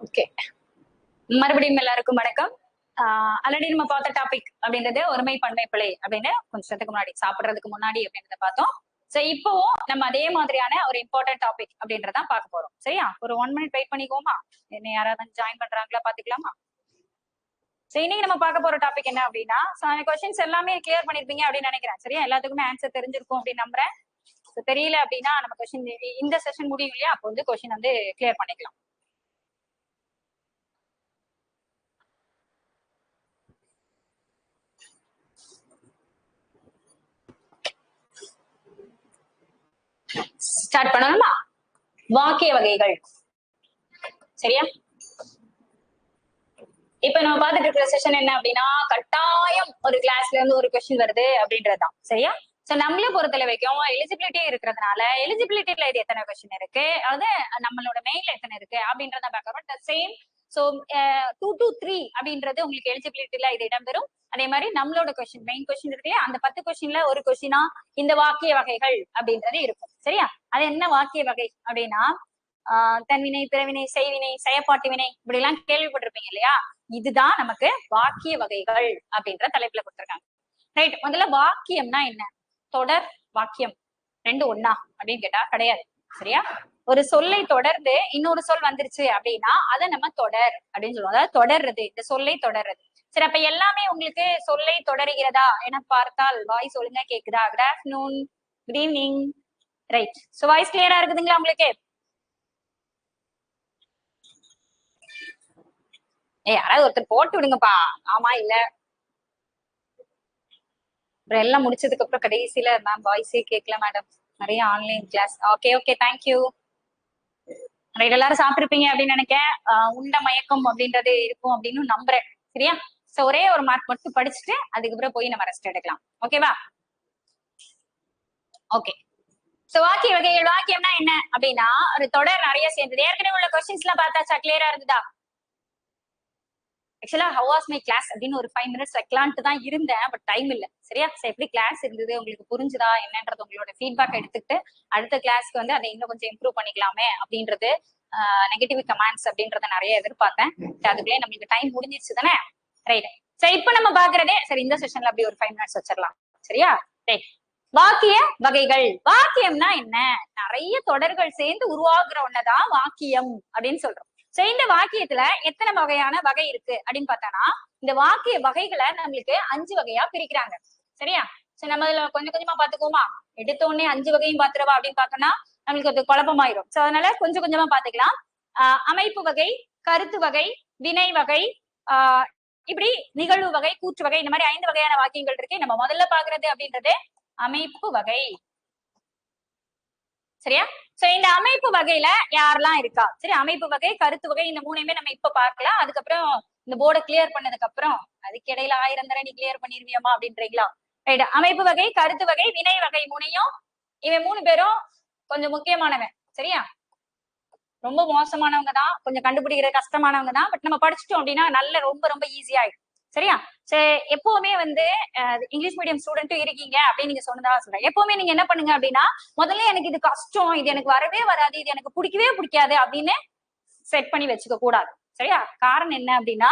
Okay, மறுபடியும் எல்லாருக்கும் வணக்கம். ஆல்ரெடி நம்ம பார்த்த டாபிக் அப்படின்றது ஒருமை பன்மை பிழை அப்படின்னு கொஞ்சத்துக்கு முன்னாடி சாப்பிடுறதுக்கு முன்னாடி அப்படின்றத பார்த்தோம். சோ இப்போ நம்ம அதே மாதிரியான ஒரு இம்பார்ட்டன்ட் டாபிக் அப்படின்றதான் பார்க்க போறோம். சரியா? ஒரு 1 மினிட் வெயிட் பண்ணிக்கோமா? என்ன யாராவது ஜாயின் பண்றாங்களா பாத்துக்கலாமா? சரி, இன்னைக்கு நம்ம பார்க்க போற டாபிக் என்ன அப்படின்னா, கொஸ்டின்ஸ் எல்லாமே கிளியர் பண்ணிருப்பீங்க அப்படின்னு நினைக்கிறேன். சரியா? எல்லாத்துக்குமே ஆன்சர் தெரிஞ்சிருக்கும் அப்படின்னு நம்புறேன். தெரியல அப்படின்னா நம்ம கொஸ்டின் இந்த செஷன் முடியும் இல்லையா, அப்போ வந்து கொஸ்டின் வந்து கிளியர் பண்ணிக்கலாம். ஸ்டார்ட் பண்ணணுமா? வாக்கிய வகைகள். சரியா? இப்ப நம்ம பார்த்துட்டு இருக்கிற செஷன் என்ன அப்படின்னா, கட்டாயம் ஒரு கிளாஸ்ல இருந்து ஒரு கொஸ்டின் வருது அப்படின்றதுதான். சரியா? சோ நம்மளை பொறுத்தல வைக்கும் எலிஜிபிலிட்டி இருக்கிறதுனால எலிஜிபிலிட்டில இது எத்தனை கொஸ்டின் இருக்கு, அதாவது நம்மளோட மெயின்ல எத்தனை இருக்கு அப்படின்றத பார்க்கறோம். சேம். சோ 2 to 3 அப்படின்றது உங்களுக்கு எலிஜிபிலிட்டில இது இடம்பெறும். அதே மாதிரி நம்மளோட கொஸ்டின் மெயின் கொஸ்டின் இருக்கு இல்லையா, அந்த 10 கொஸ்டின்ல ஒரு கொஸ்டினா இந்த வாக்கிய வகைகள் அப்படின்றது இருக்கும். சரியா? அது என்ன வாக்கிய வகை அப்படின்னா, தன்வினை, பிறவினை, செய்வினை, செயற்பாட்டு வினை இப்படி எல்லாம் கேள்விப்பட்டிருப்பீங்க இல்லையா, இதுதான் நமக்கு வாக்கிய வகைகள் அப்படின்ற தலைப்புல கொடுத்திருக்காங்க. ரைட். முதல்ல வாக்கியம்னா என்ன? தொடர் வாக்கியம் ரெண்டு ஒண்ணா அப்படின்னு கேட்டா கிடையாது. சரியா? ஒரு சொல்லை தொடர்ந்து இன்னொரு சொல் வந்துருச்சு அப்படின்னா அதை நம்ம தொடர் அப்படின்னு சொல்லுவோம். அதாவது தொடர்றது, இந்த சொல்லை தொடர்றது. சரி, அப்ப எல்லாமே உங்களுக்கு சொல்லை தொடருகிறதா என பார்த்தால் வாய்ஸ் ஒழுங்கா கேக்குதா? Good afternoon, good evening. Right. So voice கிளியரா இருக்குதுங்களா உங்களுக்கு? யாராவது ஒருத்தர் போட்டு விடுங்கப்பா. ஆமா இல்ல அப்புறம் எல்லாம் முடிச்சதுக்கு அப்புறம் கடைசியில மேம் வாய்ஸே கேட்கல மேடம், நிறைய online class. Okay okay, thank you. Right, எல்லாரும் சாப்பிட்டுருப்பீங்க அப்படின்னு நினைக்கிறேன். உண்ட மயக்கம் அப்படின்றது இருக்கும் அப்படின்னு நம்புறேன். சரியா? சோ ஒரே ஒரு மார்க் மட்டும் படிச்சுட்டு அதுக்கப்புறம் போய் நம்ம ரெஸ்ட் எடுக்கலாம். ஓகேவா? ஓகே. சோ வாக்கிய வகைகள். வாக்கியம்னா என்ன அப்படின்னா, ஒரு தொடர் நிறைய சேர்ந்தது. ஏற்கனவே உள்ள கொஸ்டின்ஸ் எல்லாம் பார்த்தாச்சா? கிளியரா இருந்ததா? ஆக்சுவலா ஹவ் வாஸ் மை கிளாஸ் அப்படின்னு ஒரு 5 மினிட்ஸ் வைக்கலான்ட்டு தான் இருந்தேன், பட் டைம் இல்ல. சரியா? எப்படி கிளாஸ் இருந்தது, உங்களுக்கு புரிஞ்சுதா என்னன்றது உங்களோட ஃபீட்பேக் எடுத்துக்கிட்டு அடுத்த கிளாஸ்க்கு வந்து அதை இன்னும் கொஞ்சம் இம்ப்ரூவ் பண்ணிக்கலாமே அப்படின்றது, நெகட்டிவ் கமெண்ட்ஸ் அப்படின்றத நிறைய எதிர்பார்த்தேன். அதுக்குள்ளே நம்மளுக்கு டைம் முடிஞ்சிருச்சு தானே? ரைட். சரி, இப்ப நம்ம பாக்குறதே சரி, இந்த செஷன்ல அப்படி ஒரு 5 மினிட்ஸ் வச்சிடலாம். சரியா? ரைட். வாக்கிய வகைகள். வாக்கியம்னா என்ன? நிறைய தொடர்கள் சேர்ந்து உருவாக்குற ஒன்னதான் வாக்கியம் அப்படின்னு சொல்றோம். சோ இந்த வாக்கியத்துல எத்தனை வகையான வகை இருக்கு அப்படின்னு பார்த்தோம்னா, இந்த வாக்கிய வகைகளை நம்மளுக்கு 5 வகையா பிரிக்கிறாங்க. சரியா? சோ நம்ம இதுல கொஞ்சம் கொஞ்சமா பாத்துக்குவோமா? எடுத்த உடனே 5 வகையும் பாத்துருவா அப்படின்னு பார்த்தோம்னா நம்மளுக்கு அது குழப்பமாயிரும். சோ அதனால கொஞ்சம் கொஞ்சமா பாத்துக்கலாம். அமைப்பு வகை, கருத்து வகை, வினை வகை, இப்படி நிகழ்வு வகை, கூற்று வகை, இந்த மாதிரி 5 வகையான வாக்கியங்கள் இருக்கு. நம்ம முதல்ல பாக்குறது அப்படின்றது அமைப்பு வகை. சரியா? சோ இந்த அமைப்பு வகையில யாரெல்லாம் இருக்கா? சரி, அமைப்பு வகை, கருத்து வகை, இந்த மூணையுமே நம்ம இப்ப பார்க்கலாம். அதுக்கப்புறம் இந்த போர்டை கிளியர் பண்ணதுக்கு அப்புறம் அதுக்கு இடையில 1000 தடவை நீ கிளியர் பண்ணிருவியமா அப்படின்றீங்களா? ரைட். அமைப்பு வகை, கருத்து வகை, வினை வகை மூணையும் இவன் 3 பேரும் கொஞ்சம் முக்கியமானவன். சரியா? ரொம்ப மோசமானவங்க தான், கொஞ்சம் கண்டுபிடிக்கிற கஷ்டமானவங்க தான். பட் நம்ம படிச்சுட்டோம் அப்படின்னா நல்ல ரொம்ப ரொம்ப ஈஸியா ஆயிடும். சரியா? சரி, எப்பவுமே வந்து இங்கிலீஷ் மீடியம் ஸ்டூடெண்ட்டும் இருக்கீங்க அப்படின்னு நீங்க சொன்னதா சொல்றேன். எப்பவுமே நீங்க என்ன பண்ணுங்க அப்படின்னா, முதல்ல எனக்கு இது கஷ்டம், இது எனக்கு வரவே வராது, இது எனக்கு பிடிக்கவே பிடிக்காது அப்படின்னு செட் பண்ணி வச்சுக்க கூடாது. சரியா? காரணம் என்ன அப்படின்னா,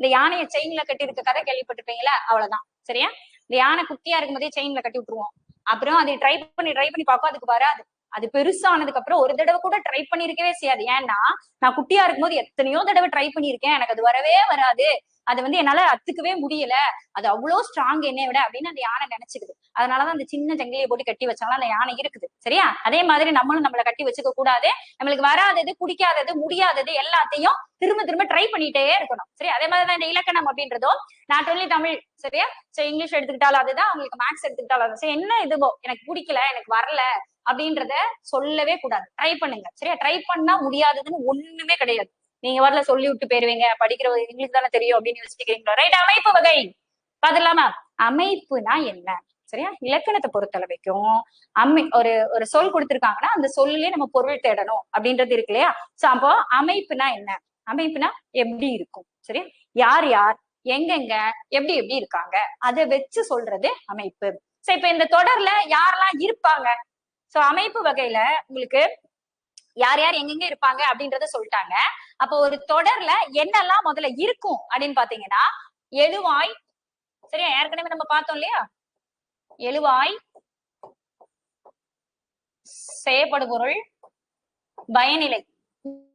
இந்த யானையை செயின்ல கட்டி இருக்க கதை கேள்விப்பட்டிருப்பீங்களா? அவ்வளவுதான். சரியா? இந்த யானை குட்டியா இருக்கும்போதே செயின்ல கட்டி விட்டுருவோம். அப்புறம் அதை ட்ரை பண்ணி பார்ப்போம், அதுக்கு வராது. அது பெருசானதுக்கு அப்புறம் ஒரு தடவை கூட ட்ரை பண்ணிருக்கவே செய்யாது. ஏன்னா நான் குட்டியா இருக்கும்போது எத்தனையோ தடவை ட்ரை பண்ணிருக்கேன், எனக்கு அது வரவே வராது, அது வந்து என்னால அத்துக்கவே முடியல, அது அவ்வளவு ஸ்ட்ராங் என்னை விட அப்படின்னு அந்த யானை நினைச்சுக்குது. அதனாலதான் அந்த சின்ன ஜங்கிலியை போட்டு கட்டி வச்சாலும் அந்த யானை இருக்குது. சரியா? அதே மாதிரி நம்மளும் நம்மளை கட்டி வச்சுக்க கூடாது. நம்மளுக்கு வராதது, பிடிக்காதது, முடியாதது எல்லாத்தையும் திரும்ப திரும்ப ட்ரை பண்ணிட்டே இருக்கணும். சரி? அதே மாதிரிதான் இந்த இலக்கணம் அப்படின்றதும் நாட் ஒன்லி தமிழ். சரியா? சரி, இங்கிலீஷ் எடுத்துக்கிட்டாலும் அதுதான், உங்களுக்கு மேக்ஸ் எடுத்துக்கிட்டாலும் அது. சரி, என்ன இதுவோ எனக்கு பிடிக்கல, எனக்கு வரல அப்படின்றத சொல்லவே கூடாது. ட்ரை பண்ணுங்க. சரியா? ட்ரை பண்ணா முடியாததுன்னு ஒண்ணுமே கிடையாது. நீங்க வரல சொல்லி விட்டு போயிருவீங்க, படிக்கிற இங்கிலீஷ் தானே தெரியும் அப்படின்னு யோசிக்கிறீங்களா? ரைட். அமைப்பு வகை பாத்துலாமா? அமைப்புனா என்ன? சரியா? இலக்கணத்தை பொறுத்தள வைக்கும் ஒரு ஒரு சொல் கொடுத்திருக்காங்கன்னா அந்த சொல்லிலே நம்ம பொருள் தேடணும் அப்படின்றது இருக்கு இல்லையா? சோ அப்போ அமைப்புனா என்ன? அமைப்புனா எப்படி இருக்கும்? சரியா? யார் யார் எங்கெங்க எப்படி எப்படி இருக்காங்க அதை வச்சு சொல்றது அமைப்பு. சோ இப்ப இந்த தொடர்ல யாரெல்லாம் இருப்பாங்க? சோ அமைப்பு வகையில உங்களுக்கு யார் யார் எங்கெங்க இருப்பாங்க அப்படின்றத சொல்லிட்டாங்க. அப்போ ஒரு தொடர்ல என்னெல்லாம் முதல்ல இருக்கும் அப்படின்னு பாத்தீங்கன்னா, எழுவாய், சரியா, ஏற்கனவே நம்ம பார்த்தோம் இல்லையா, எழுவாய், செயப்படுபொருள், பயனிலை,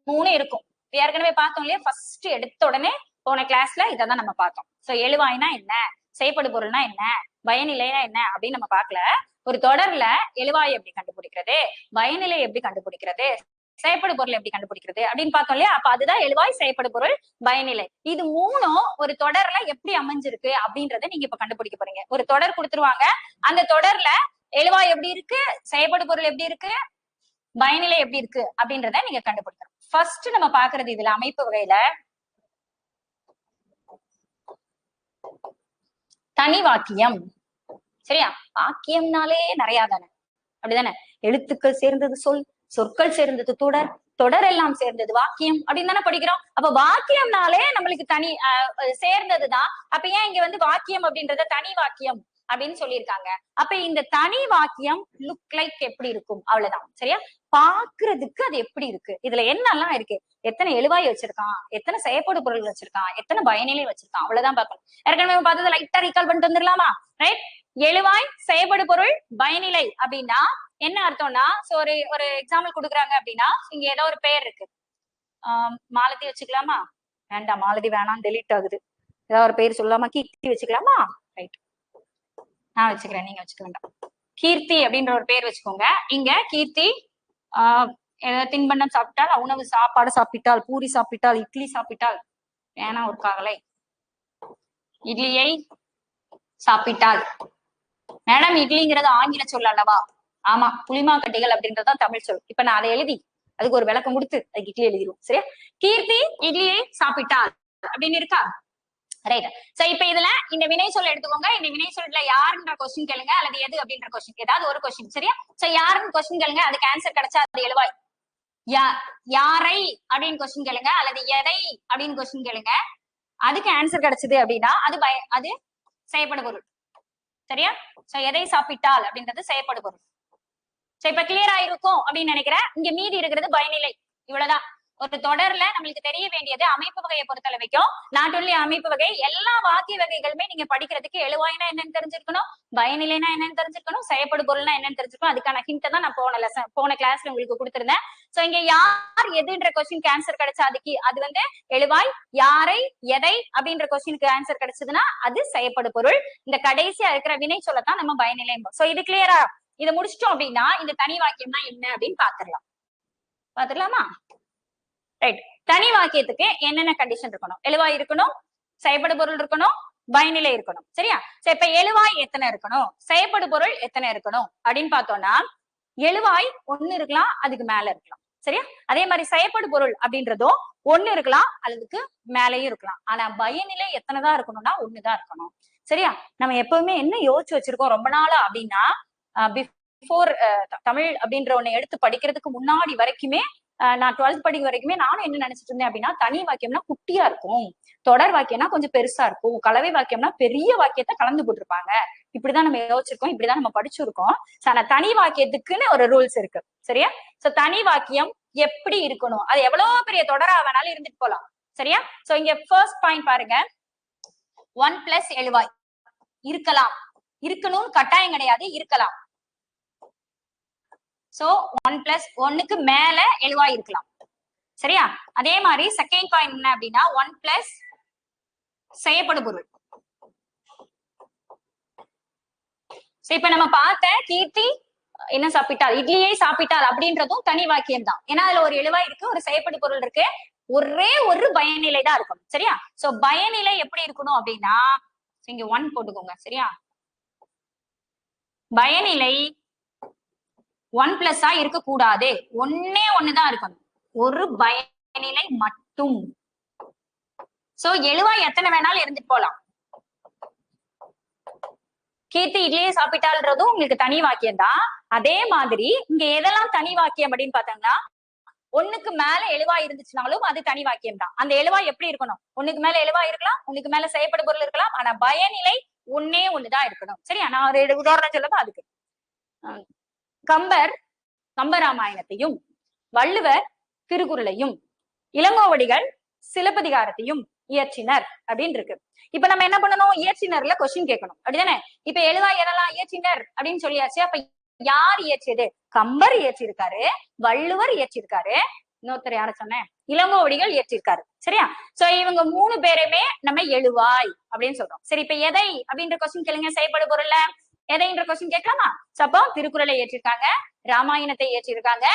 3 இருக்கும். ஏற்கனவே பார்த்தோம் இல்லையா, ஃபர்ஸ்ட் எடுத்த உடனே போன கிளாஸ்ல இதான் நம்ம பார்த்தோம். சோ எழுவாய்னா என்ன, செயப்படுபொருள்னா என்ன, பயனிலைனா என்ன அப்படின்னு நம்ம பார்க்கல. ஒரு தொடர்ல எழுவாய் எப்படி கண்டுபிடிக்கிறது, பயனிலை எப்படி கண்டுபிடிக்கிறது, செயற்படு பொருள் எப்படி கண்டுபிடிக்கிறது அப்படின்னு பார்த்தோம் இல்லையா. அப்ப அதுதான் எழுவாய், செயற்படு பொருள், பயனிலை. இது 3ம் ஒரு தொடர்ல எப்படி அமைஞ்சிருக்கு அப்படின்றத நீங்க இப்ப கண்டுபிடிக்க போறீங்க. ஒரு தொடர் கொடுத்துருவாங்க, அந்த தொடர்ல எழுவாய் எப்படி இருக்கு, செயற்படு பொருள் எப்படி இருக்கு, பயனிலை எப்படி இருக்கு அப்படின்றத நீங்க கண்டுபிடிக்கணும். ஃபர்ஸ்ட் நம்ம பாக்குறது இதுல அமைப்பு வகையில தனி வாக்கியம். சரியா, வாக்கியம்னாலே நிறைய தானே, அப்படிதானே, எழுத்துக்கள் சேர்ந்தது சொல், சொற்கள் சேர்ந்தது தொடர், தொடர் எல்லாம் சேர்ந்தது வாக்கியம் அப்படின்னு தானே படிக்கிறோம். அப்ப வாக்கியம்னாலே நம்மளுக்கு தனி சேர்ந்ததுதான். அப்ப ஏன் இங்க வந்து வாக்கியம் அப்படின்றத தனி வாக்கியம் அப்படின்னு சொல்லியிருக்காங்க. அப்ப இந்த தனி வாக்கியம் லுக் லைக் எப்படி இருக்கும், அவ்வளவுதான். சரியா, பாக்குறதுக்கு அது எப்படி இருக்கு, இதுல என்னெல்லாம் இருக்கு, எத்தனை எழுவாய் வச்சிருக்கான், எத்தனை செயற்படு பொருள் வச்சிருக்கான், எத்தனை பயனிலை வச்சிருக்கான், அவ்வளவுதான் பார்க்கணும். ஏற்கனவே பார்த்தது லைட்டா ரீகால் பண்ணிட்டு வந்துடலாமா, ரைட். எழுவாய், செயற்படு பொருள், பயனிலை அப்படின்னா என்ன அர்த்தம்னா, ஒரு ஒரு எக்ஸாம்பிள் கொடுக்குறாங்க அப்படின்னா, இங்க ஏதோ ஒரு பெயர் இருக்கு, மாலதி வச்சுக்கலாமா, வேண்டாம் மாலதி வேணாம், டெலீட் ஆகுது. ஏதாவது ஒரு பேர் சொல்லலாமா, கீர்த்தி வச்சுக்கலாமா, ரைட், நான் வச்சுக்கிறேன், நீங்க வச்சுக்க வேண்டாம். கீர்த்தி அப்படின்ற ஒரு பேர் வச்சுக்கோங்க. இங்க கீர்த்தி தின்பண்டம் சாப்பிட்டால், உணவு சாப்பாடு சாப்பிட்டால், பூரி சாப்பிட்டால், இட்லி சாப்பிட்டால், வேணா ஒரு காகலை, இட்லியை சாப்பிட்டால். மேடம் இட்லிங்கிறது ஆங்கில சொல் அல்லவா, ஆமா, புளிமா கட்டிகள் அப்படின்றதான் தமிழ் சொல். இப்ப நான் அதை எழுதி அதுக்கு ஒரு விளக்கம் கொடுத்து அதுக்கு இட்லி எழுதிடுவோம். சரியா, கீர்த்தி இட்லியை சாப்பிட்டால் அப்படின்னு இருக்கா, ரைட். சோ இப்ப இதுல இந்த வினை சொல் எடுத்துக்கோங்க. இந்த வினை சொல்ல யாருன்ற கொஸ்டின் கேளுங்க, அல்லது எது அப்படின்ற கொஸ்டின், ஏதாவது ஒரு கொஸ்டின். சரியா, சோ யாருன்னு கொஸ்டின் கேளுங்க, அதுக்கு ஆன்சர் கிடைச்சா அது எழுவாய். யாரை அப்படின்னு கொஸ்டின் கேளுங்க, அல்லது எதை அப்படின்னு கொஸ்டின் கேளுங்க, அதுக்கு ஆன்சர் கிடைச்சது அப்படின்னா அது செயற்படு பொருள். சரியா, சோ எதை சாப்பிட்டால் அப்படின்றது செயற்படு பொருள். சோ இப்ப கிளியர் ஆயிருக்கும் அப்படின்னு நினைக்கிறேன். இங்க மீதி இருக்கிறது பயனிலை, இவ்வளவுதான். ஒரு தொடர்ல நம்மளுக்கு தெரிய வேண்டியது அமைப்பு வகையை பொறுத்தளவு வைக்கும். நாட் ஒன்லி அமைப்பு வகை, எல்லா வாக்கிய வகைகளுமே நீங்க படிக்கிறதுக்கு எழுவாய்னா என்னன்னு தெரிஞ்சிருக்கணும், பயனிலைனா என்னன்னு தெரிஞ்சிருக்கணும், செயற்படு பொருள்னா என்னன்னு தெரிஞ்சிருக்கணும். அதுக்கான ஹிண்ட் தான் நான் போன கிளாஸ்ல உங்களுக்கு கொடுத்திருந்தேன். சோ இங்க யார் எதுன்ற கொஸ்டினுக்கு ஆன்சர் கிடைச்சா அது வந்து எழுவாய், யாரை எதை அப்படின்ற கொஸ்டினுக்கு ஆன்சர் கிடைச்சதுன்னா அது செயற்படு பொருள். இந்த கடைசியா இருக்கிற வினை சொல்லத்தான் நம்ம பயனிலை. சோ இது கிளியரா, இதை முடிச்சிட்டோம் அப்படின்னா இந்த தனி வாக்கியம்னா என்ன அப்படின்னு பாத்துடலாமா, ரைட். தனி வாக்கியத்துக்கு என்னென்ன கண்டிஷன் இருக்கணும், எழுவாய் இருக்கணும், செயற்படு பொருள் இருக்கணும், பயனிலை இருக்கணும். சரியா, இப்ப எழுவாய் எத்தனை இருக்கணும், செயற்படு பொருள் எத்தனை இருக்கணும் அப்படின்னு பார்த்தோம்னா, எழுவாய் 1 இருக்கலாம், அதுக்கு மேல இருக்கலாம். சரியா, அதே மாதிரி செயற்படு பொருள் அப்படின்றதும் 1 இருக்கலாம், அதுக்கு மேலேயும் இருக்கலாம். ஆனா பயனிலை எத்தனைதான் இருக்கணும்னா 1 தான் இருக்கணும். சரியா, நம்ம எப்பவுமே என்ன யோசிச்சு வச்சிருக்கோம் ரொம்ப நாளா அப்படின்னா, பிஃபோர் தமிழ் அப்படின்ற ஒண்ணு எடுத்து படிக்கிறதுக்கு முன்னாடி வரைக்குமே, நான் 12th படிக்க வரைக்குமே நானும் என்ன நினைச்சிட்டு இருந்தேன் அப்படின்னா, தனி வாக்கியம்னா குட்டியா இருக்கும், தொடர் வாக்கியம்னா கொஞ்சம் பெருசா இருக்கும், கலவை வாக்கியம்னா பெரிய வாக்கியத்தை கலந்து போட்டிருப்பாங்க, இப்படிதான் நம்ம யோசிச்சிருக்கோம், இப்படிதான் நம்ம படிச்சிருக்கோம். ஆனா தனி வாக்கியத்துக்குன்னு ஒரு ரூல்ஸ் இருக்கு. சரியா, சோ தனி வாக்கியம் எப்படி இருக்கணும், அது எவ்வளவு பெரிய தொடரா வேணாலும் இருந்துட்டு போலாம். சரியா, சோ இங்க ஃபர்ஸ்ட் பாயிண்ட் பாருங்க, 1+ எழுவாய் இருக்கலாம், இருக்கணும் கட்டாயம் கிடையாது, இருக்கலாம். சோ 1+1க்கு மேல எழுவாய் இருக்கலாம். சரியா, அதே மாதிரி செகண்ட் பாயிண்ட் என்ன அப்படின்னா 1+ செயற்படு பொருள். இப்ப நம்ம பார்த்த கீர்த்தி என்ன சாப்பிட்டால், இட்லியை சாப்பிட்டால் அப்படின்றதும் தனி வாக்கியம் தான். ஏன்னா அதுல ஒரு எழுவாய் இருக்கு, ஒரு செயற்படு பொருள் இருக்கு, ஒரே ஒரு பயனிலை தான் இருக்கணும். சரியா, சோ பயனிலை எப்படி இருக்கணும் அப்படின்னா இங்க 1 போட்டுக்கோங்க. சரியா, பயனிலை 1+ இருக்கக்கூடாது, ஒன்னே ஒண்ணுதான் இருக்கணும், ஒரு பயனிலை மட்டும். சோ எழுவாய் எத்தனை வேணாலும் இருந்துட்டு போலாம். கீர்த்தி இட்லியை சாப்பிட்டால்ன்றதும் உங்களுக்கு தனி வாக்கியம் தான். அதே மாதிரி இங்க எதெல்லாம் தனி வாக்கியம் அப்படின்னு பாத்தீங்கன்னா, 1க்கு மேல எழுவாய் இருந்துச்சுனாலும் அது தனி வாக்கியம் தான். அந்த எழுவாய் எப்படி இருக்கணும், 1க்கு மேல எழுவாய் இருக்கலாம், 1க்கு மேல செயற்படு பொருள் இருக்கலாம், ஆனா பயனிலை ஒன்னே ஒண்ணுதான் இருக்கணும். சரியா, நான் ஒரு உதாரணம் சொல்லப்போ அதுக்கு கம்பராமாயணத்தையும் வள்ளுவர் திருக்குறளையும் இளங்கோவடிகள் சிலப்பதிகாரத்தையும் இயற்றினர் அப்படின்னு இருக்கு. இப்ப நம்ம என்ன பண்ணணும், இயற்றினர்ல கொஸ்டின் கேட்கணும் அப்படிதானே. இப்ப எழுவாய் எழலாம் இயற்றினர் அப்படின்னு சொல்லியாச்சு. அப்ப யார் இயற்றியது? கம்பர் இயற்றிருக்காரு, வள்ளுவர் இயற்றிருக்காரு, இன்னொருத்தர் யார சொன்னேன், இளங்கோவடிகள் இயற்றிருக்காரு. சரியா? சோ இவங்க 3 பேருமே நம்ம எழுவாய் அப்படின்னு சொல்றோம். சரி, இப்ப எதை அப்படின்ற கொஸ்டின் கேளுங்க. செயல்படு பொருள்ல எதைன்ற கொஸ்டின் கேட்கலாமா? அப்போ திருக்குறளை ஏற்றிருக்காங்க, ராமாயணத்தை ஏற்றிருக்காங்க,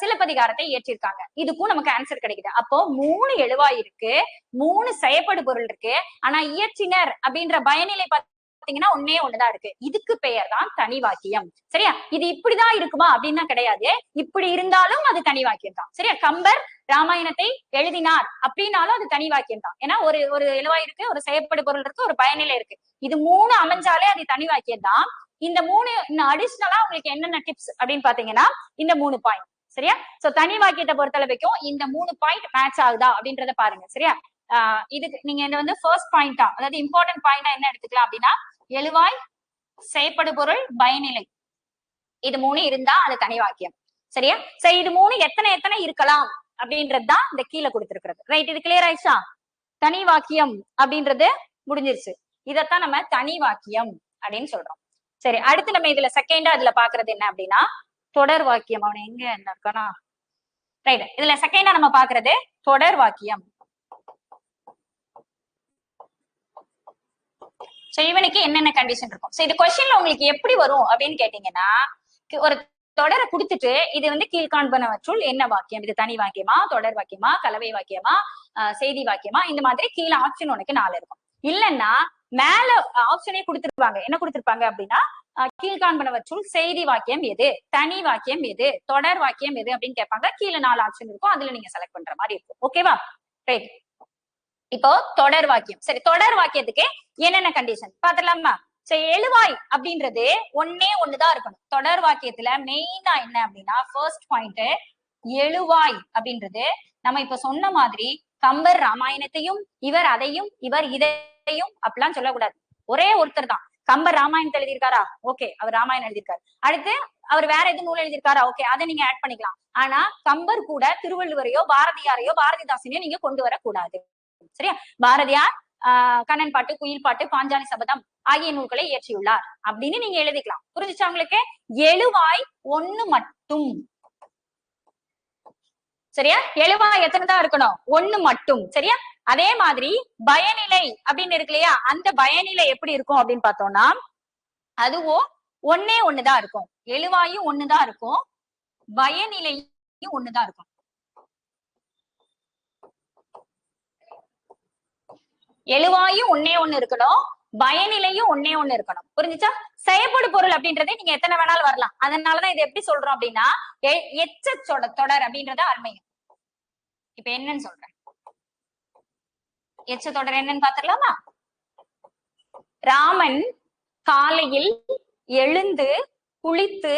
சிலப்பதிகாரத்தை ஏற்றிருக்காங்க. இதுக்கும் நமக்கு ஆன்சர் கிடைக்குது. அப்போ 3 எழுவாய் இருக்கு, 3 செயற்படு பொருள் இருக்கு. ஆனா இயற்றினர் அப்படின்ற பயனிலை பாத்தீங்கன்னா ஒன்னே ஒண்ணுதான் இருக்கு. இதுக்கு பெயர் தான் தனி வாக்கியம். சரியா? இது இப்படிதான் இருக்குமா அப்படின்னா கிடையாது. இப்படி இருந்தாலும் அது தனி வாக்கியம் தான். சரியா? கம்பர் ராமாயணத்தை எழுதினார் அப்படின்னாலும் அது தனி வாக்கியம் தான். ஏன்னா ஒரு எழுவாய் இருக்கு, ஒரு செயற்படு பொருள் இருக்கு, ஒரு பயனிலை இருக்கு. இது 3 அமைஞ்சாலே அது தனி வாக்கியம் தான். இந்த 3 அடிஷனலா உங்களுக்கு என்னென்ன டிப்ஸ் அப்படின்னு பாத்தீங்கன்னா இந்த 3 பாயிண்ட். சரியா? சோ தனி வாக்கியத்தை பொறுத்தளவுக்கும் இந்த 3 பாயிண்ட் மேட்ச் ஆகுதா அப்படின்றத பாருங்க. சரியா? இதுக்கு நீங்க இது வந்து ஃபர்ஸ்ட் பாயிண்டா, அதாவது இம்பார்ட்டன்ட் பாயிண்டா என்ன எடுத்துக்கலாம் அப்படின்னா, எழுவாய், செயற்படு பொருள், பயனிலை, இது 3 இருந்தா அது தனி வாக்கியம். சரியா? சரி, இது 3 எத்தனை இருக்கலாம் அப்படின்றதுதான் இந்த கீழே கொடுத்திருக்கிறது. ரைட், இது கிளியர் ஆயிடுச்சா? தனி வாக்கியம் அப்படின்றது முடிஞ்சிருச்சு. இதத்தான் நம்ம தனி வாக்கியம் அப்படின்னு சொல்றோம். சரி, அடுத்து நம்ம இதுல செகண்டா இதுல பாக்குறது என்ன அப்படின்னா தொடர் வாக்கியம். அவன் எங்க இருக்கானா? ரைட், இதுல செகண்டா நம்ம பாக்குறது தொடர் வாக்கியம். சோ இவனுக்கு என்னென்ன கண்டிஷன் இருக்கும்? சோ இது கொஸ்டின்ல உங்களுக்கு எப்படி வரும் அப்படின்னு கேட்டீங்கன்னா, ஒரு தொடரை கொடுத்துட்டு இது வந்து கீழ்காண்பனவற்றுள் என்ன வாக்கியம், இது தனி வாக்கியமா, தொடர் வாக்கியமா, கலவை வாக்கியமா, செய்தி வாக்கியமா, இந்த மாதிரி கீழே ஆப்ஷன் உனக்கு 4 இருக்கும். இல்லைன்னா மேல ஆப்ஷனே கொடுத்திருப்பாங்க. என்ன கொடுத்திருப்பாங்க அப்படின்னா, கீழ்காண்பனவற்றுள் செய்தி வாக்கியம் எது, தனி வாக்கியம் எது, தொடர் வாக்கியம் எது அப்படின்னு கேட்பாங்க. கீழே 4 ஆப்ஷன் இருக்கும், அதுல நீங்க செலக்ட் பண்ற மாதிரி இருக்கும். ஓகேவா? ரைட், இப்போ தொடர் வாக்கியம். சரி, தொடர் வாக்கியத்துக்கு என்னென்ன கண்டிஷன் பாத்துலாமா? சரி, எழுவாய் அப்படின்றது ஒன்னே ஒண்ணுதான் இருக்கணும். தொடர் வாக்கியத்துல மெயினா என்ன அப்படின்னா, ஃபர்ஸ்ட் பாயிண்ட் எழுவாய் அப்படின்றது நம்ம இப்ப சொன்ன மாதிரி கம்பர் ராமாயணத்தையும் இவர் அதையும் இவர் இதையும் அப்படிலாம் சொல்லக்கூடாது. ஒரே ஒருத்தர் தான். கம்பர் ராமாயணத்தை எழுதியிருக்காரா? ஓகே, அவர் ராமாயணம் எழுதியிருக்காரு. அடுத்து அவர் வேற எதுவும் நூல் எழுதியிருக்காரா? ஓகே, அதை நீங்க ஆட் பண்ணிக்கலாம். ஆனா கம்பர் கூட திருவள்ளுவரையோ பாரதியாரையோ பாரதிதாசனையோ நீங்க கொண்டு வரக்கூடாது. சரியா? பாரதியார் கண்ணன் பாட்டு, குயில் பாட்டு, பாஞ்சாலி சபதம் ஆகிய நூல்களை இயற்றியுள்ளார் அப்படின்னு நீங்க எழுதிக்கலாம். புரிஞ்சுச்சா உங்களுக்கு? எழுவாய் ஒண்ணு மட்டும். சரியா? எழுவாய் எத்தனை தான் இருக்கணும்? ஒண்ணு மட்டும். சரியா? அதே மாதிரி பயனிலை அப்படின்னு இருக்கு இல்லையா, அந்த பயனிலை எப்படி இருக்கும் அப்படின்னு பார்த்தோம்னா, அதுவும் ஒன்னே ஒண்ணுதான் இருக்கும். எழுவாயும் ஒண்ணுதான் இருக்கும், பயனிலையும் ஒண்ணுதான் இருக்கும். எழுவாயும் ஒன்னே ஒண்ணு இருக்கணும், பயனிலையும் ஒன்னே ஒண்ணு இருக்கணும். புரிஞ்சுச்சா? செயற்படு பொருள் அப்படின்றதே நீங்க எத்தனை வேணாலும் வரலாம். அதனாலதான் இது எப்படி சொல்றோம் அப்படின்னா, எச்ச தொடர் அப்படின்றத அண்மையும். இப்ப என்னன்னு சொல்றேன், எச்ச தொடர் என்னன்னு பாத்துடலாமா? ராமன் காலையில் எழுந்து குளித்து